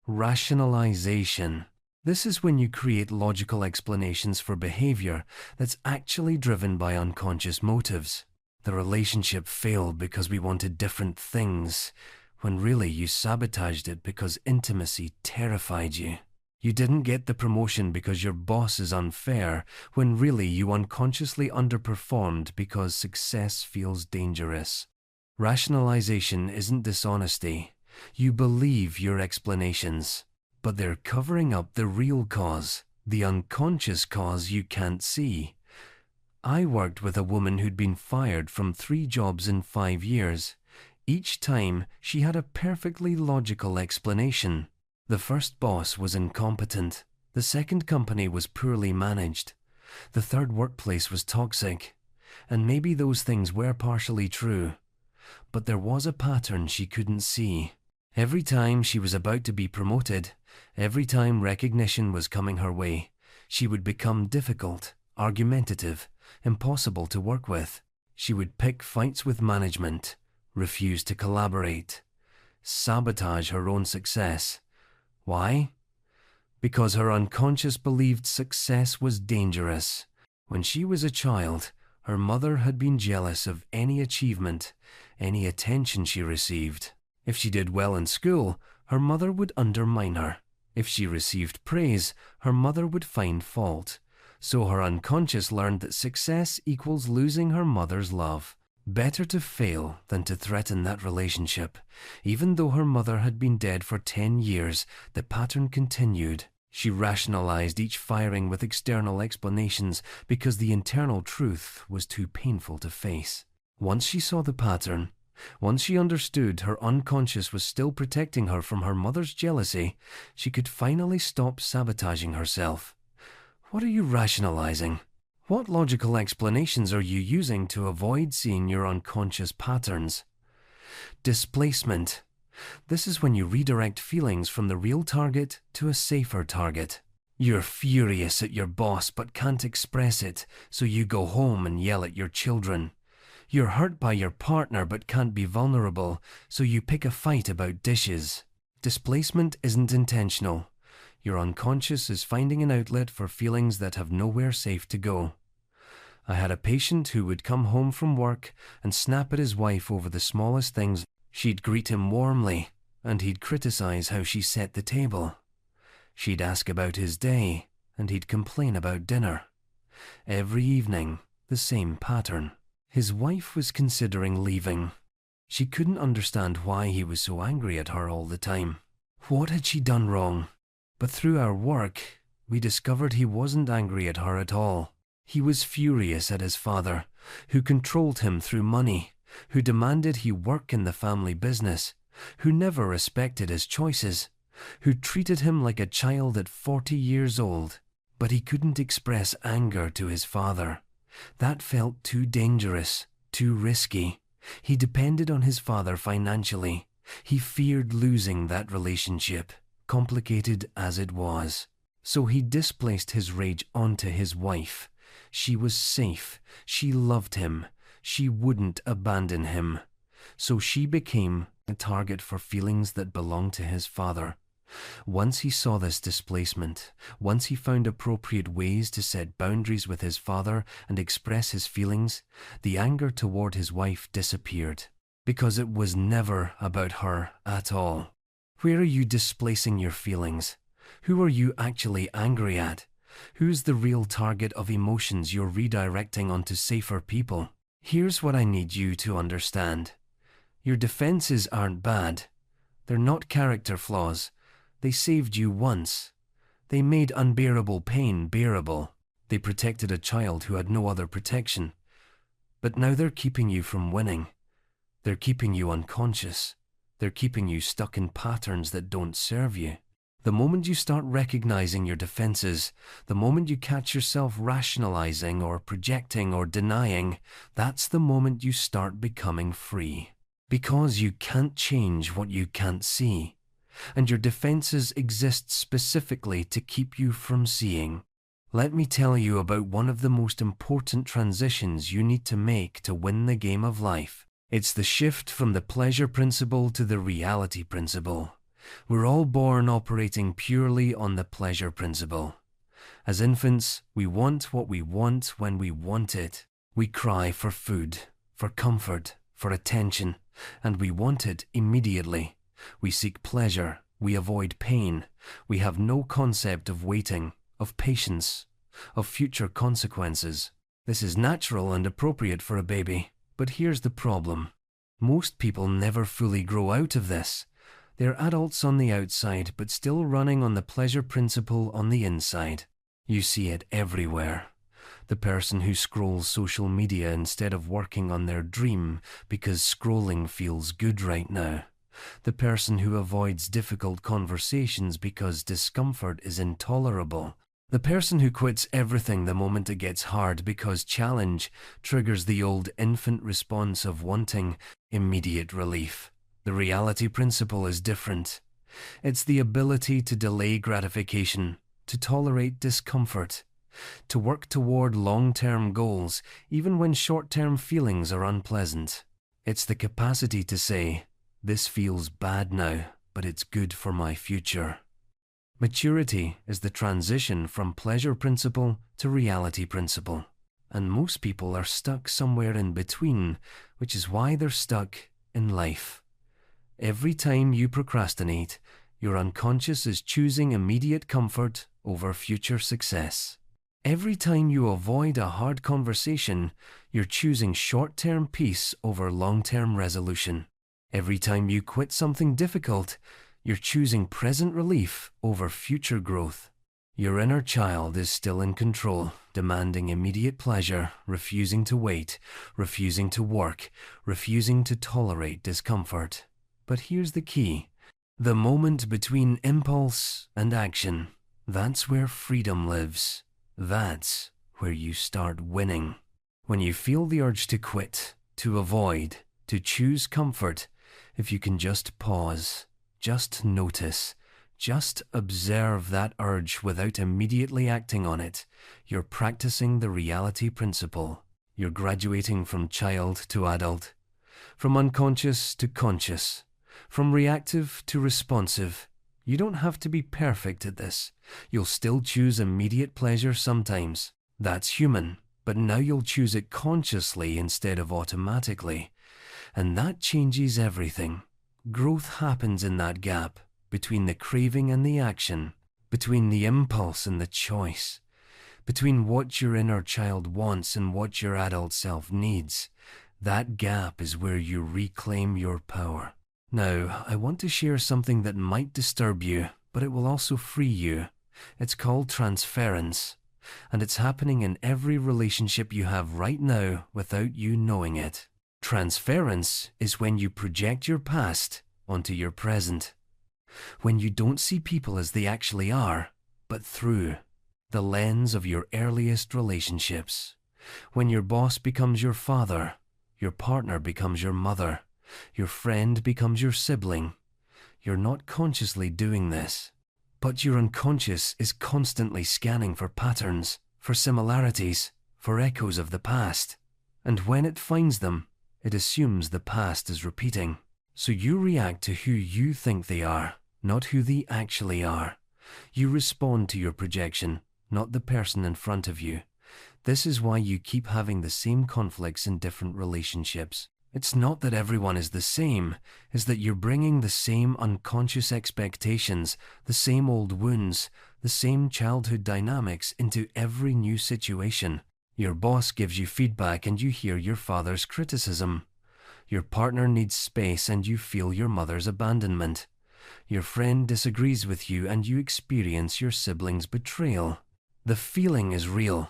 Rationalization. This is when you create logical explanations for behavior that's actually driven by unconscious motives. The relationship failed because we wanted different things, when really you sabotaged it because intimacy terrified you. You didn't get the promotion because your boss is unfair, when really you unconsciously underperformed because success feels dangerous. Rationalization isn't dishonesty. You believe your explanations, but they're covering up the real cause, the unconscious cause you can't see. I worked with a woman who'd been fired from 3 jobs in 5 years. Each time, she had a perfectly logical explanation. The first boss was incompetent. The second company was poorly managed. The third workplace was toxic, and maybe those things were partially true. But there was a pattern she couldn't see. Every time she was about to be promoted, every time recognition was coming her way, she would become difficult, argumentative, impossible to work with. She would pick fights with management, refuse to collaborate, sabotage her own success. Why? Because her unconscious believed success was dangerous. When she was a child, her mother had been jealous of any achievement, any attention she received. If she did well in school, her mother would undermine her. If she received praise, her mother would find fault. So her unconscious learned that success equals losing her mother's love. Better to fail than to threaten that relationship. Even though her mother had been dead for 10 years, the pattern continued. She rationalized each firing with external explanations because the internal truth was too painful to face. Once she saw the pattern, once she understood her unconscious was still protecting her from her mother's jealousy, she could finally stop sabotaging herself. What are you rationalizing? What logical explanations are you using to avoid seeing your unconscious patterns? Displacement. This is when you redirect feelings from the real target to a safer target. You're furious at your boss but can't express it, so you go home and yell at your children. You're hurt by your partner but can't be vulnerable, so you pick a fight about dishes. Displacement isn't intentional. Your unconscious is finding an outlet for feelings that have nowhere safe to go. I had a patient who would come home from work and snap at his wife over the smallest things. She'd greet him warmly, and he'd criticize how she set the table. She'd ask about his day, and he'd complain about dinner. Every evening, the same pattern. His wife was considering leaving. She couldn't understand why he was so angry at her all the time. What had she done wrong? But through our work, we discovered he wasn't angry at her at all. He was furious at his father, who controlled him through money, who demanded he work in the family business, who never respected his choices, who treated him like a child at 40 years old. But he couldn't express anger to his father. That felt too dangerous, too risky. He depended on his father financially. He feared losing that relationship, complicated as it was. So he displaced his rage onto his wife. She was safe. She loved him. She wouldn't abandon him. So she became a target for feelings that belonged to his father. Once he saw this displacement, once he found appropriate ways to set boundaries with his father and express his feelings, the anger toward his wife disappeared. Because it was never about her at all. Where are you displacing your feelings? Who are you actually angry at? Who's the real target of emotions you're redirecting onto safer people? Here's what I need you to understand. Your defenses aren't bad. They're not character flaws. They saved you once. They made unbearable pain bearable. They protected a child who had no other protection. But now they're keeping you from winning. They're keeping you unconscious. They're keeping you stuck in patterns that don't serve you. The moment you start recognizing your defenses, the moment you catch yourself rationalizing or projecting or denying, that's the moment you start becoming free. Because you can't change what you can't see. And your defenses exist specifically to keep you from seeing. Let me tell you about one of the most important transitions you need to make to win the game of life. It's the shift from the pleasure principle to the reality principle. We're all born operating purely on the pleasure principle. As infants, we want what we want when we want it. We cry for food, for comfort, for attention, and we want it immediately. We seek pleasure, we avoid pain, we have no concept of waiting, of patience, of future consequences. This is natural and appropriate for a baby, but here's the problem. Most people never fully grow out of this. They're adults on the outside, but still running on the pleasure principle on the inside. You see it everywhere. The person who scrolls social media instead of working on their dream because scrolling feels good right now. The person who avoids difficult conversations because discomfort is intolerable. The person who quits everything the moment it gets hard because challenge triggers the old infant response of wanting immediate relief. The reality principle is different. It's the ability to delay gratification, to tolerate discomfort, to work toward long-term goals even when short-term feelings are unpleasant. It's the capacity to say, "This feels bad now, but it's good for my future." Maturity is the transition from pleasure principle to reality principle, and most people are stuck somewhere in between, which is why they're stuck in life. Every time you procrastinate, your unconscious is choosing immediate comfort over future success. Every time you avoid a hard conversation, you're choosing short-term peace over long-term resolution. Every time you quit something difficult, you're choosing present relief over future growth. Your inner child is still in control, demanding immediate pleasure, refusing to wait, refusing to work, refusing to tolerate discomfort. But here's the key. The moment between impulse and action, that's where freedom lives. That's where you start winning. When you feel the urge to quit, to avoid, to choose comfort, if you can just pause, just notice, just observe that urge without immediately acting on it, you're practicing the reality principle. You're graduating from child to adult, from unconscious to conscious, from reactive to responsive. You don't have to be perfect at this. You'll still choose immediate pleasure sometimes. That's human, but now you'll choose it consciously instead of automatically. And that changes everything. Growth happens in that gap, between the craving and the action, between the impulse and the choice, between what your inner child wants and what your adult self needs. That gap is where you reclaim your power. Now, I want to share something that might disturb you, but it will also free you. It's called transference, and it's happening in every relationship you have right now without you knowing it. Transference is when you project your past onto your present, when you don't see people as they actually are, but through the lens of your earliest relationships. When your boss becomes your father, your partner becomes your mother, your friend becomes your sibling. You're not consciously doing this, but your unconscious is constantly scanning for patterns, for similarities, for echoes of the past. And when it finds them, it assumes the past is repeating. So you react to who you think they are, not who they actually are. You respond to your projection, not the person in front of you. This is why you keep having the same conflicts in different relationships. It's not that everyone is the same, it's that you're bringing the same unconscious expectations, the same old wounds, the same childhood dynamics into every new situation. Your boss gives you feedback and you hear your father's criticism. Your partner needs space and you feel your mother's abandonment. Your friend disagrees with you and you experience your sibling's betrayal. The feeling is real.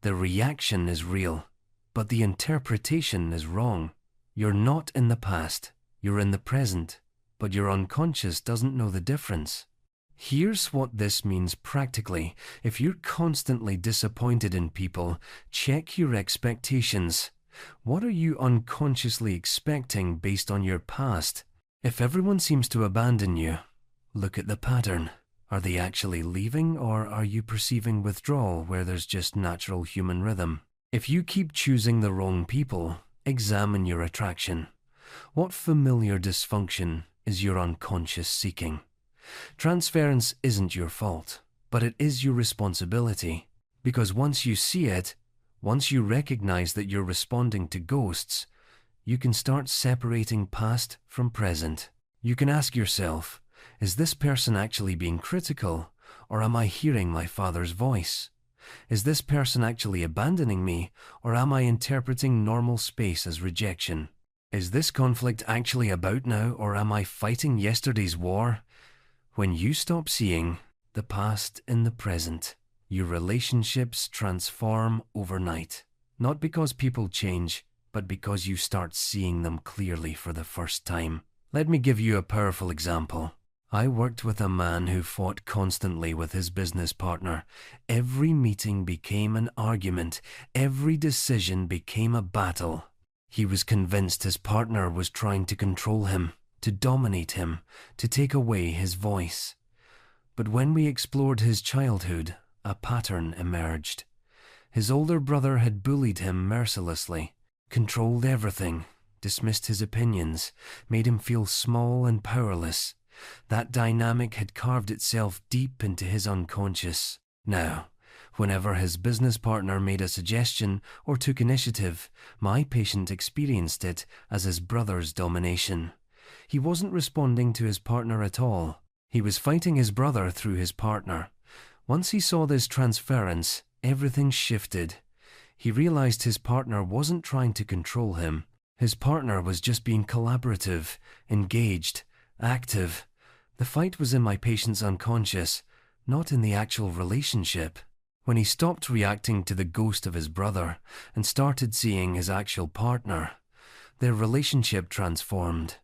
The reaction is real. But the interpretation is wrong. You're not in the past. You're in the present. But your unconscious doesn't know the difference. Here's what this means practically. If you're constantly disappointed in people, check your expectations. What are you unconsciously expecting based on your past? If everyone seems to abandon you, look at the pattern. Are they actually leaving, or are you perceiving withdrawal where there's just natural human rhythm? If you keep choosing the wrong people, examine your attraction. What familiar dysfunction is your unconscious seeking? Transference isn't your fault, but it is your responsibility. Because once you see it, once you recognize that you're responding to ghosts, you can start separating past from present. You can ask yourself, is this person actually being critical, or am I hearing my father's voice? Is this person actually abandoning me, or am I interpreting normal space as rejection? Is this conflict actually about now, or am I fighting yesterday's war? When you stop seeing the past in the present, your relationships transform overnight. Not because people change, but because you start seeing them clearly for the first time. Let me give you a powerful example. I worked with a man who fought constantly with his business partner. Every meeting became an argument. Every decision became a battle. He was convinced his partner was trying to control him, to dominate him, to take away his voice. But when we explored his childhood, a pattern emerged. His older brother had bullied him mercilessly, controlled everything, dismissed his opinions, made him feel small and powerless. That dynamic had carved itself deep into his unconscious. Now, whenever his business partner made a suggestion or took initiative, my patient experienced it as his brother's domination. He wasn't responding to his partner at all. He was fighting his brother through his partner. Once he saw this transference, everything shifted. He realized his partner wasn't trying to control him. His partner was just being collaborative, engaged, active. The fight was in my patient's unconscious, not in the actual relationship. When he stopped reacting to the ghost of his brother and started seeing his actual partner, their relationship transformed.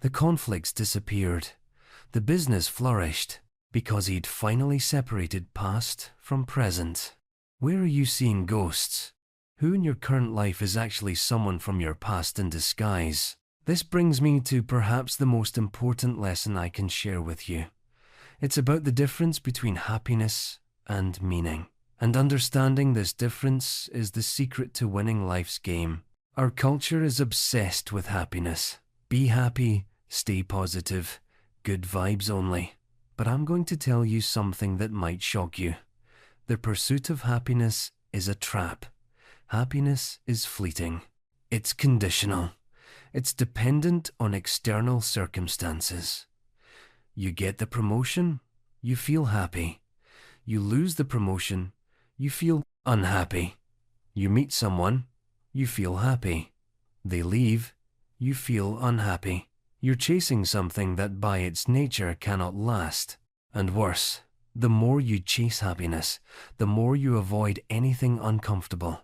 The conflicts disappeared. The business flourished because he'd finally separated past from present. Where are you seeing ghosts? Who in your current life is actually someone from your past in disguise? This brings me to perhaps the most important lesson I can share with you. It's about the difference between happiness and meaning. And understanding this difference is the secret to winning life's game. Our culture is obsessed with happiness. Be happy, stay positive, good vibes only. But I'm going to tell you something that might shock you. The pursuit of happiness is a trap. Happiness is fleeting. It's conditional. It's dependent on external circumstances. You get the promotion, you feel happy. You lose the promotion, you feel unhappy. You meet someone, you feel happy. They leave, you feel unhappy. You're chasing something that by its nature cannot last. And worse, the more you chase happiness, the more you avoid anything uncomfortable.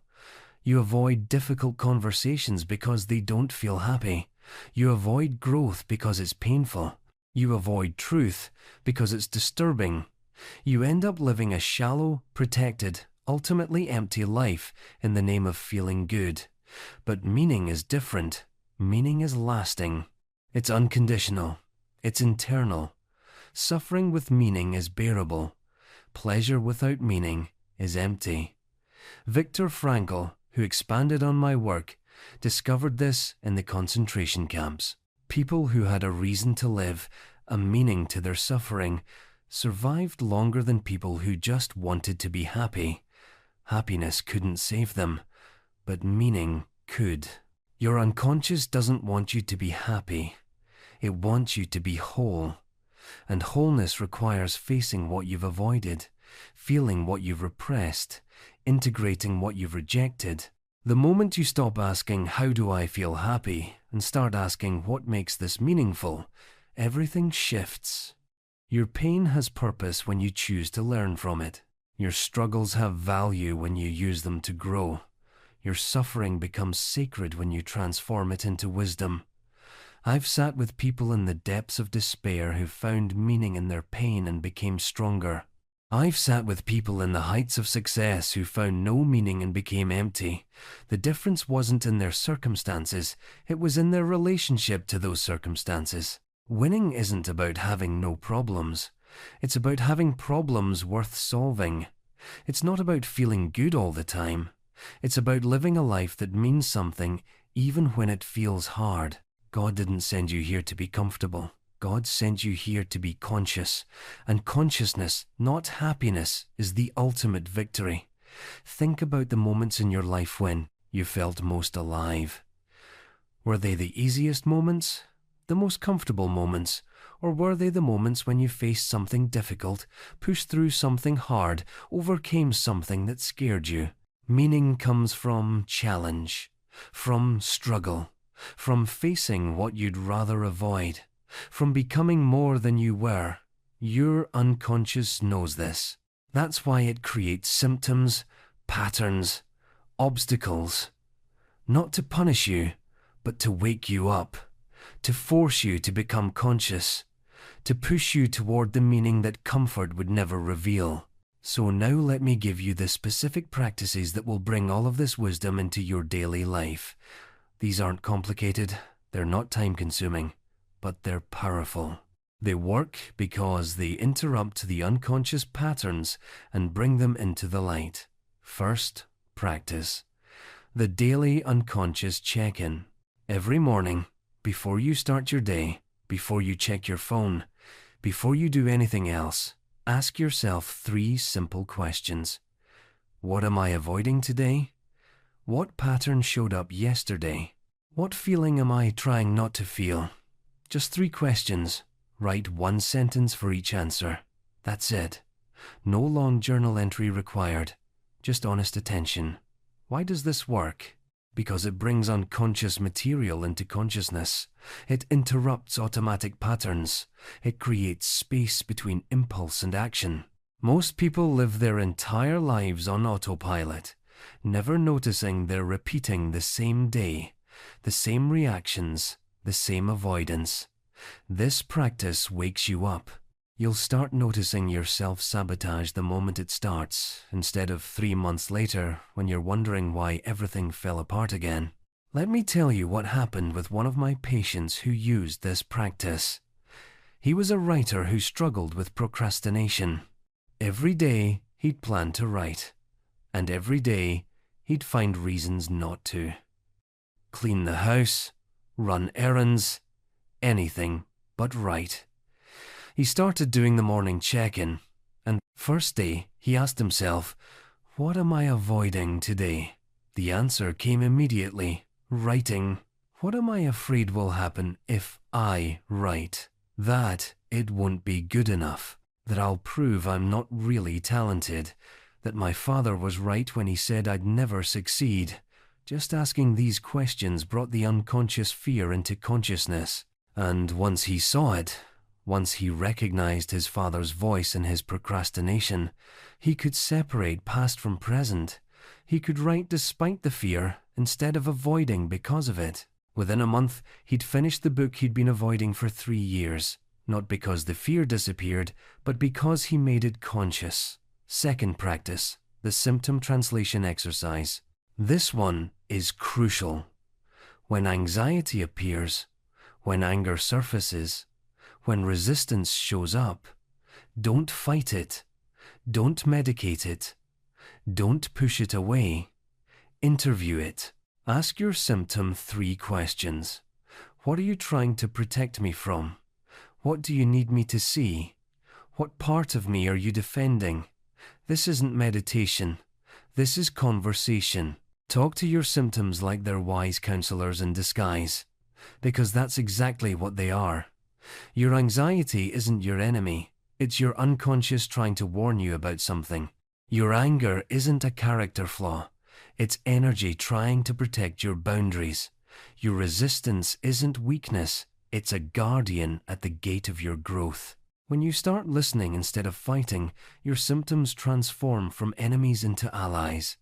You avoid difficult conversations because they don't feel happy. You avoid growth because it's painful. You avoid truth because it's disturbing. You end up living a shallow, protected, ultimately empty life in the name of feeling good. But meaning is different. Meaning is lasting. It's unconditional. It's internal. Suffering with meaning is bearable. Pleasure without meaning is empty. Viktor Frankl, who expanded on my work, discovered this in the concentration camps. People who had a reason to live, a meaning to their suffering, survived longer than people who just wanted to be happy. Happiness couldn't save them, but meaning could. Your unconscious doesn't want you to be happy. It wants you to be whole. And wholeness requires facing what you've avoided, feeling what you've repressed, integrating what you've rejected. The moment you stop asking, "How do I feel happy?" and start asking, "What makes this meaningful?" everything shifts. Your pain has purpose when you choose to learn from it. Your struggles have value when you use them to grow. Your suffering becomes sacred when you transform it into wisdom. I've sat with people in the depths of despair who found meaning in their pain and became stronger. I've sat with people in the heights of success who found no meaning and became empty. The difference wasn't in their circumstances, it was in their relationship to those circumstances. Winning isn't about having no problems. It's about having problems worth solving. It's not about feeling good all the time. It's about living a life that means something even when it feels hard. God didn't send you here to be comfortable. God sent you here to be conscious. And consciousness, not happiness, is the ultimate victory. Think about the moments in your life when you felt most alive. Were they the easiest moments? The most comfortable moments? Or were they the moments when you faced something difficult, pushed through something hard, overcame something that scared you? Meaning comes from challenge, from struggle, from facing what you'd rather avoid, from becoming more than you were. Your unconscious knows this. That's why it creates symptoms, patterns, obstacles. Not to punish you, but to wake you up, to force you to become conscious, to push you toward the meaning that comfort would never reveal. So now let me give you the specific practices that will bring all of this wisdom into your daily life. These aren't complicated, they're not time-consuming, but they're powerful. They work because they interrupt the unconscious patterns and bring them into the light. First, practice. The daily unconscious check-in. Every morning, before you start your day, before you check your phone, before you do anything else, ask yourself 3 simple questions. What am I avoiding today? What pattern showed up yesterday? What feeling am I trying not to feel? Just 3 questions. Write 1 sentence for each answer. That's it. No long journal entry required. Just honest attention. Why does this work? Because it brings unconscious material into consciousness. It interrupts automatic patterns. It creates space between impulse and action. Most people live their entire lives on autopilot, never noticing they're repeating the same day, the same reactions, the same avoidance. This practice wakes you up. You'll start noticing your self-sabotage the moment it starts, instead of 3 months later when you're wondering why everything fell apart again. Let me tell you what happened with one of my patients who used this practice. He was a writer who struggled with procrastination. Every day he'd plan to write, and every day he'd find reasons not to. Clean the house, run errands, anything but write. He started doing the morning check-in, and first day he asked himself, what am I avoiding today? The answer came immediately, writing. What am I afraid will happen if I write? That it won't be good enough, that I'll prove I'm not really talented, that my father was right when he said I'd never succeed. Just asking these questions brought the unconscious fear into consciousness. And once he saw it, once he recognized his father's voice in his procrastination, he could separate past from present. He could write despite the fear, instead of avoiding because of it. Within a month, he'd finished the book he'd been avoiding for 3 years, not because the fear disappeared, but because he made it conscious. Second practice, the symptom translation exercise. This one is crucial. When anxiety appears, when anger surfaces, when resistance shows up, don't fight it. Don't medicate it. Don't push it away. Interview it. Ask your symptom 3 questions. What are you trying to protect me from? What do you need me to see? What part of me are you defending? This isn't meditation. This is conversation. Talk to your symptoms like they're wise counselors in disguise, because that's exactly what they are. Your anxiety isn't your enemy. It's your unconscious trying to warn you about something. Your anger isn't a character flaw. It's energy trying to protect your boundaries. Your resistance isn't weakness. It's a guardian at the gate of your growth. When you start listening instead of fighting, your symptoms transform from enemies into allies.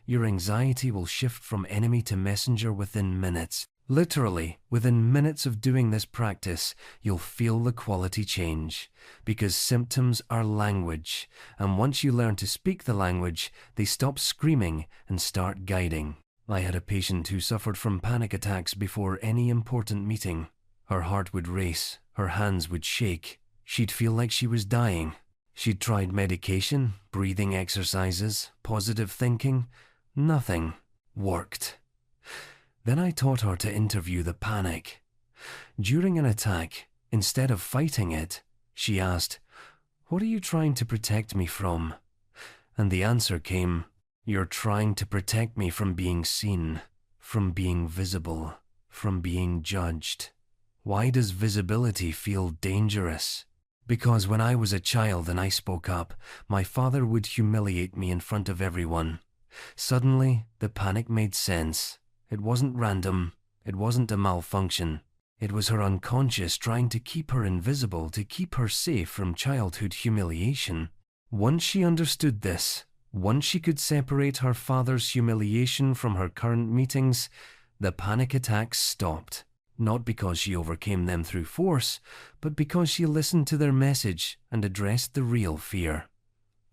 Your anxiety will shift from enemy to messenger within minutes. Literally, within minutes of doing this practice, you'll feel the quality change, because symptoms are language, and once you learn to speak the language, they stop screaming and start guiding. I had a patient who suffered from panic attacks before any important meeting. Her heart would race, her hands would shake, she'd feel like she was dying. She'd tried medication, breathing exercises, positive thinking. Nothing worked. Then I taught her to interview the panic. During an attack, instead of fighting it, she asked, "What are you trying to protect me from?" And the answer came, "You're trying to protect me from being seen, from being visible, from being judged." Why does visibility feel dangerous? Because when I was a child and I spoke up, my father would humiliate me in front of everyone. Suddenly, the panic made sense. It wasn't random. It wasn't a malfunction. It was her unconscious trying to keep her invisible, to keep her safe from childhood humiliation. Once she understood this, once she could separate her father's humiliation from her current meetings, the panic attacks stopped. not because she overcame them through force, but because she listened to their message and addressed the real fear.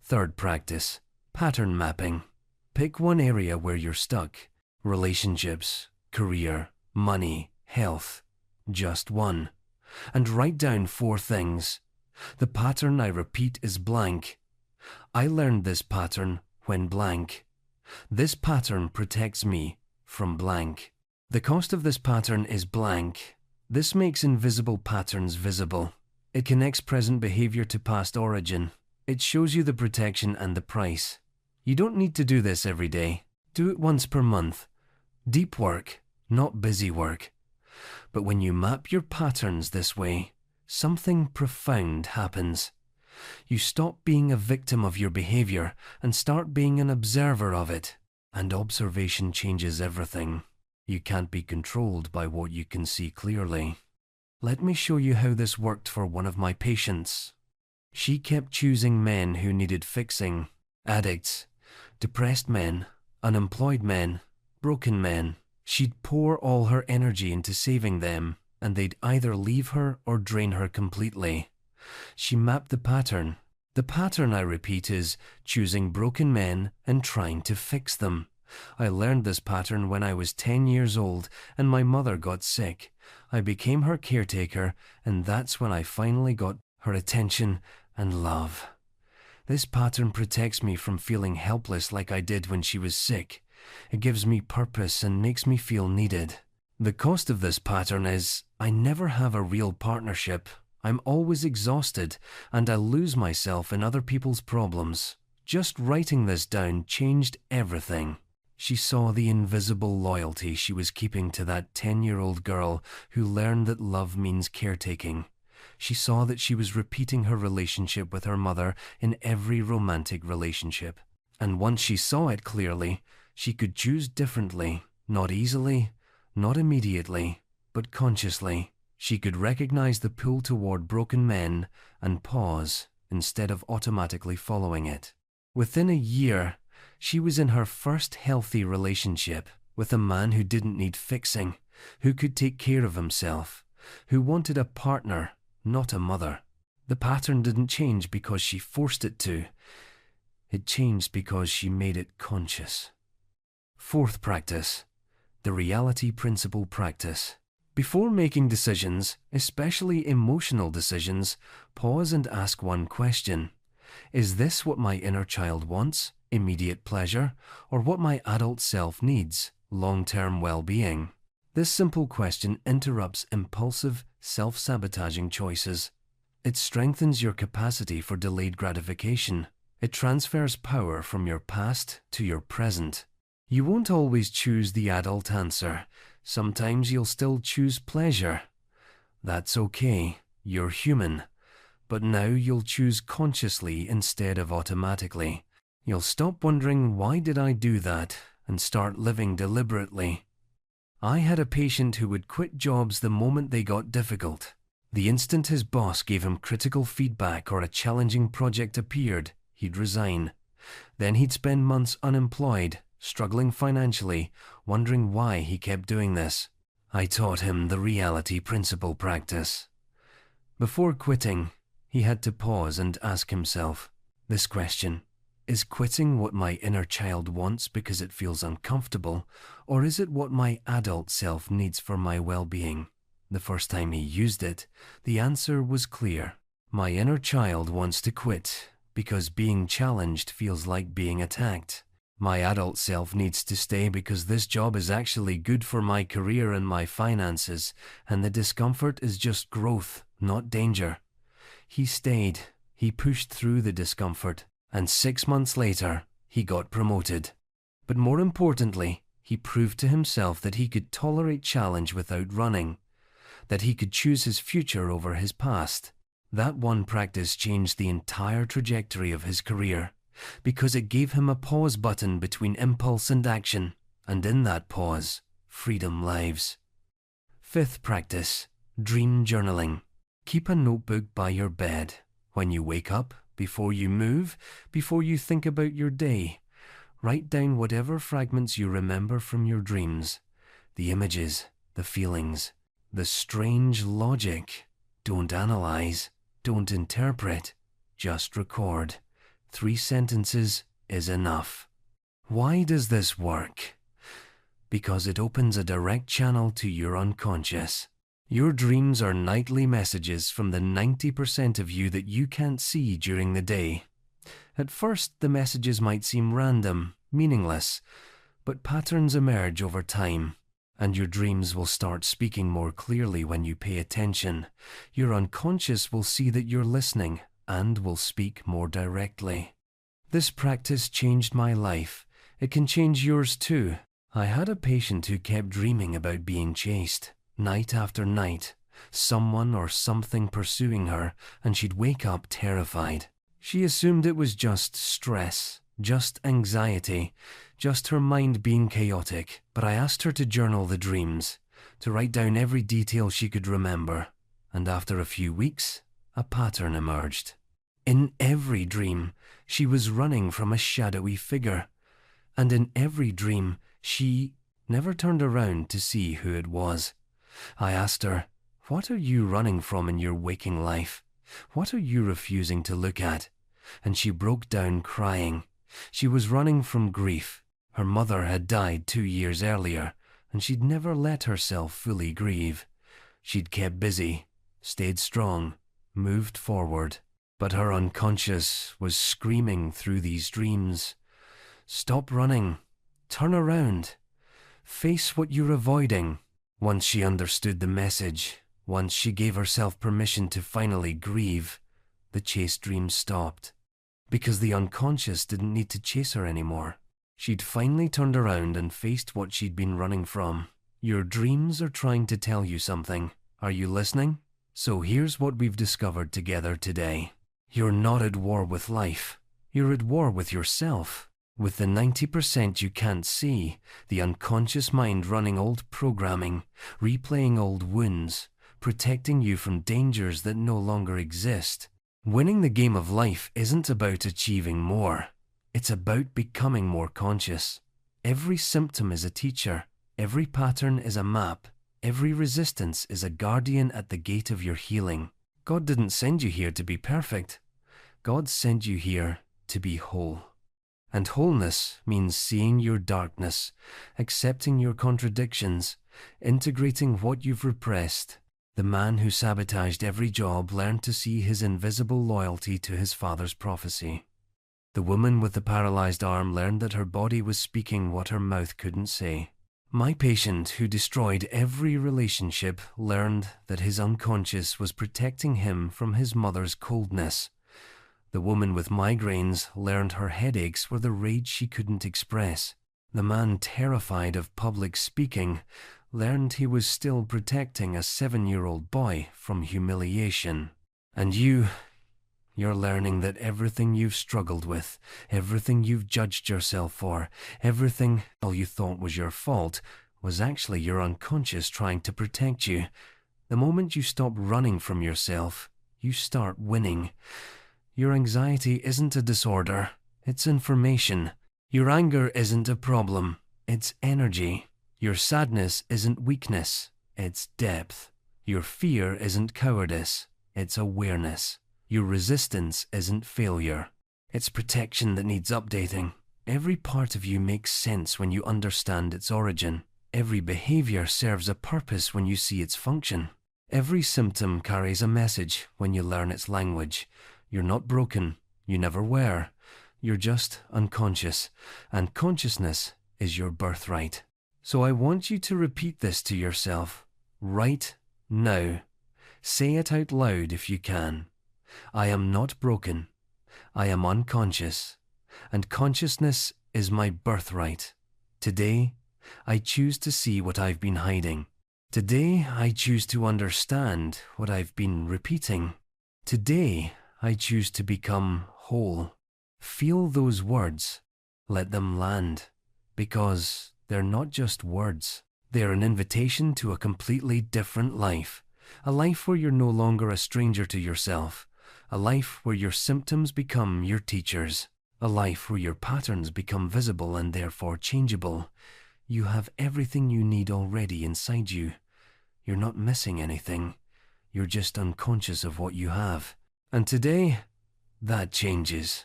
Third practice, pattern mapping. Pick one area where you're stuck. Relationships, career, money, health. Just one. And write down 4 things. The pattern I repeat is blank. I learned this pattern when blank. This pattern protects me from blank. The cost of this pattern is blank. This makes invisible patterns visible. It connects present behavior to past origin. It shows you the protection and the price. You don't need to do this every day. Do it once per month. Deep work, not busy work. But when you map your patterns this way, something profound happens. You stop being a victim of your behavior and start being an observer of it. And observation changes everything. You can't be controlled by what you can see clearly. Let me show you how this worked for one of my patients. She kept choosing men who needed fixing. Addicts, depressed men, unemployed men, broken men. She'd pour all her energy into saving them, and they'd either leave her or drain her completely. She mapped the pattern. The pattern, I repeat, is choosing broken men and trying to fix them. I learned this pattern when I was 10 years old and my mother got sick. I became her caretaker, and that's when I finally got her attention and love. This pattern protects me from feeling helpless like I did when she was sick. It gives me purpose and makes me feel needed. The cost of this pattern is I never have a real partnership. I'm always exhausted, and I lose myself in other people's problems. Just writing this down changed everything. She saw the invisible loyalty she was keeping to that 10-year-old girl who learned that love means caretaking. She saw that she was repeating her relationship with her mother in every romantic relationship. And once she saw it clearly, she could choose differently, not easily, not immediately, but consciously. She could recognize the pull toward broken men and pause instead of automatically following it. Within a year, she was in her first healthy relationship with a man who didn't need fixing, who could take care of himself, who wanted a partner, not a mother. The pattern didn't change because she forced it to. It changed because she made it conscious. Fourth practice, the reality principle practice. Before making decisions, especially emotional decisions, pause and ask one question. Is this what my inner child wants, immediate pleasure, or what my adult self needs, long-term well-being? This simple question interrupts impulsive, self-sabotaging choices. It strengthens your capacity for delayed gratification. It transfers power from your past to your present. You won't always choose the adult answer. Sometimes you'll still choose pleasure. That's okay, you're human. But now you'll choose consciously instead of automatically. You'll stop wondering, why did I do that, and start living deliberately. I had a patient who would quit jobs the moment they got difficult. The instant his boss gave him critical feedback or a challenging project appeared, he'd resign. Then he'd spend months unemployed, struggling financially, wondering why he kept doing this. I taught him the reality principle practice. Before quitting, he had to pause and ask himself this question: is quitting what my inner child wants because it feels uncomfortable, or is it what my adult self needs for my well-being? The first time he used it, the answer was clear. My inner child wants to quit because being challenged feels like being attacked. My adult self needs to stay because this job is actually good for my career and my finances, and the discomfort is just growth, not danger. He stayed. He pushed through the discomfort, and 6 months later, he got promoted. But more importantly, he proved to himself that he could tolerate challenge without running, that he could choose his future over his past. That one practice changed the entire trajectory of his career, because it gave him a pause button between impulse and action, and in that pause, freedom lives. Fifth practice, dream journaling. Keep a notebook by your bed. When you wake up, before you move, before you think about your day, write down whatever fragments you remember from your dreams, the images, the feelings. The strange logic. Don't analyze, don't interpret, just record. 3 sentences is enough. Why does this work? Because it opens a direct channel to your unconscious. Your dreams are nightly messages from the 90% of you that you can't see during the day. At first, the messages might seem random, meaningless, but patterns emerge over time, and your dreams will start speaking more clearly when you pay attention. Your unconscious will see that you're listening and will speak more directly. This practice changed my life. It can change yours too. I had a patient who kept dreaming about being chased, night after night, someone or something pursuing her, and she'd wake up terrified. She assumed it was just stress, just anxiety, just her mind being chaotic, but I asked her to journal the dreams, to write down every detail she could remember, and after a few weeks, a pattern emerged. In every dream, she was running from a shadowy figure, and in every dream, she never turned around to see who it was. I asked her, "What are you running from in your waking life? What are you refusing to look at?" And she broke down crying. She was running from grief. Her mother had died 2 years earlier, and she'd never let herself fully grieve. She'd kept busy, stayed strong, moved forward. But her unconscious was screaming through these dreams, "Stop running. Turn around. Face what you're avoiding." Once she understood the message, once she gave herself permission to finally grieve, the chase dream stopped. Because the unconscious didn't need to chase her anymore. She'd finally turned around and faced what she'd been running from. Your dreams are trying to tell you something. Are you listening? So here's what we've discovered together today. You're not at war with life. You're at war with yourself. With the 90% you can't see, the unconscious mind running old programming, replaying old wounds, protecting you from dangers that no longer exist. Winning the game of life isn't about achieving more. It's about becoming more conscious. Every symptom is a teacher. Every pattern is a map. Every resistance is a guardian at the gate of your healing. God didn't send you here to be perfect. God sent you here to be whole. And wholeness means seeing your darkness, accepting your contradictions, integrating what you've repressed. The man who sabotaged every job learned to see his invisible loyalty to his father's prophecy. The woman with the paralyzed arm learned that her body was speaking what her mouth couldn't say. My patient who destroyed every relationship learned that his unconscious was protecting him from his mother's coldness. The woman with migraines learned her headaches were the rage she couldn't express. The man terrified of public speaking learned he was still protecting a 7-year-old boy from humiliation. And you're learning that everything you've struggled with, everything you've judged yourself for, everything all you thought was your fault, was actually your unconscious trying to protect you. The moment you stop running from yourself, you start winning. Your anxiety isn't a disorder, it's information. Your anger isn't a problem, it's energy. Your sadness isn't weakness, it's depth. Your fear isn't cowardice, it's awareness. Your resistance isn't failure, it's protection that needs updating. Every part of you makes sense when you understand its origin. Every behavior serves a purpose when you see its function. Every symptom carries a message when you learn its language. You're not broken, you never were. You're just unconscious, and consciousness is your birthright. So I want you to repeat this to yourself, right now. Say it out loud if you can. I am not broken. I am unconscious, and consciousness is my birthright. Today, I choose to see what I've been hiding. Today, I choose to understand what I've been repeating. Today, I choose to become whole. Feel those words. Let them land, because they're not just words. They're an invitation to a completely different life. A life where you're no longer a stranger to yourself. A life where your symptoms become your teachers. A life where your patterns become visible and therefore changeable. You have everything you need already inside you. You're not missing anything. You're just unconscious of what you have. And today, that changes.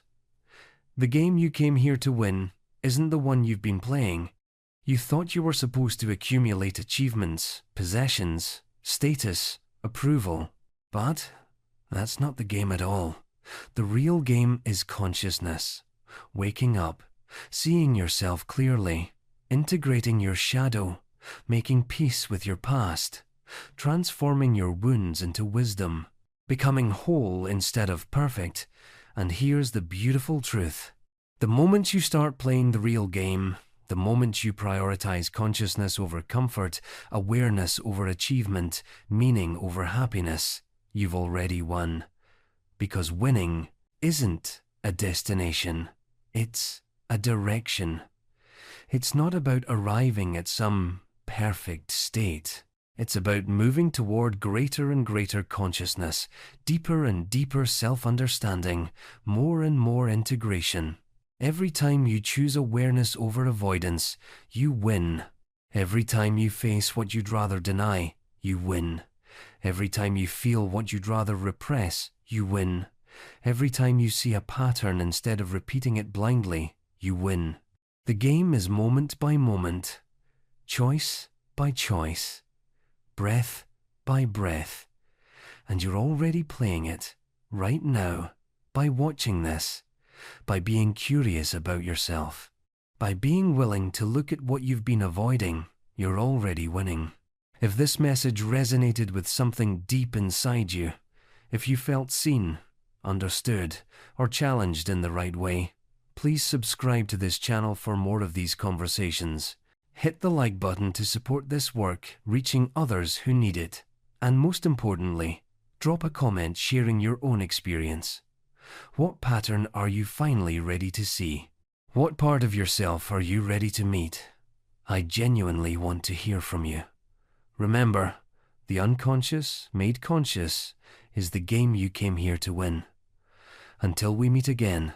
The game you came here to win isn't the one you've been playing. You thought you were supposed to accumulate achievements, possessions, status, approval. But that's not the game at all. The real game is consciousness. Waking up, seeing yourself clearly, integrating your shadow, making peace with your past, transforming your wounds into wisdom, becoming whole instead of perfect. And here's the beautiful truth. The moment you start playing the real game, the moment you prioritize consciousness over comfort, awareness over achievement, meaning over happiness, you've already won. Because winning isn't a destination, it's a direction. It's not about arriving at some perfect state. It's about moving toward greater and greater consciousness, deeper and deeper self-understanding, more and more integration. Every time you choose awareness over avoidance, you win. Every time you face what you'd rather deny, you win. Every time you feel what you'd rather repress, you win. Every time you see a pattern instead of repeating it blindly, you win. The game is moment by moment, choice by choice, breath by breath. And you're already playing it, right now, by watching this, by being curious about yourself, by being willing to look at what you've been avoiding. You're already winning. If this message resonated with something deep inside you, if you felt seen, understood, or challenged in the right way, please subscribe to this channel for more of these conversations. Hit the like button to support this work reaching others who need it. And most importantly, drop a comment sharing your own experience. What pattern are you finally ready to see? What part of yourself are you ready to meet? I genuinely want to hear from you. Remember, the unconscious made conscious is the game you came here to win. Until we meet again,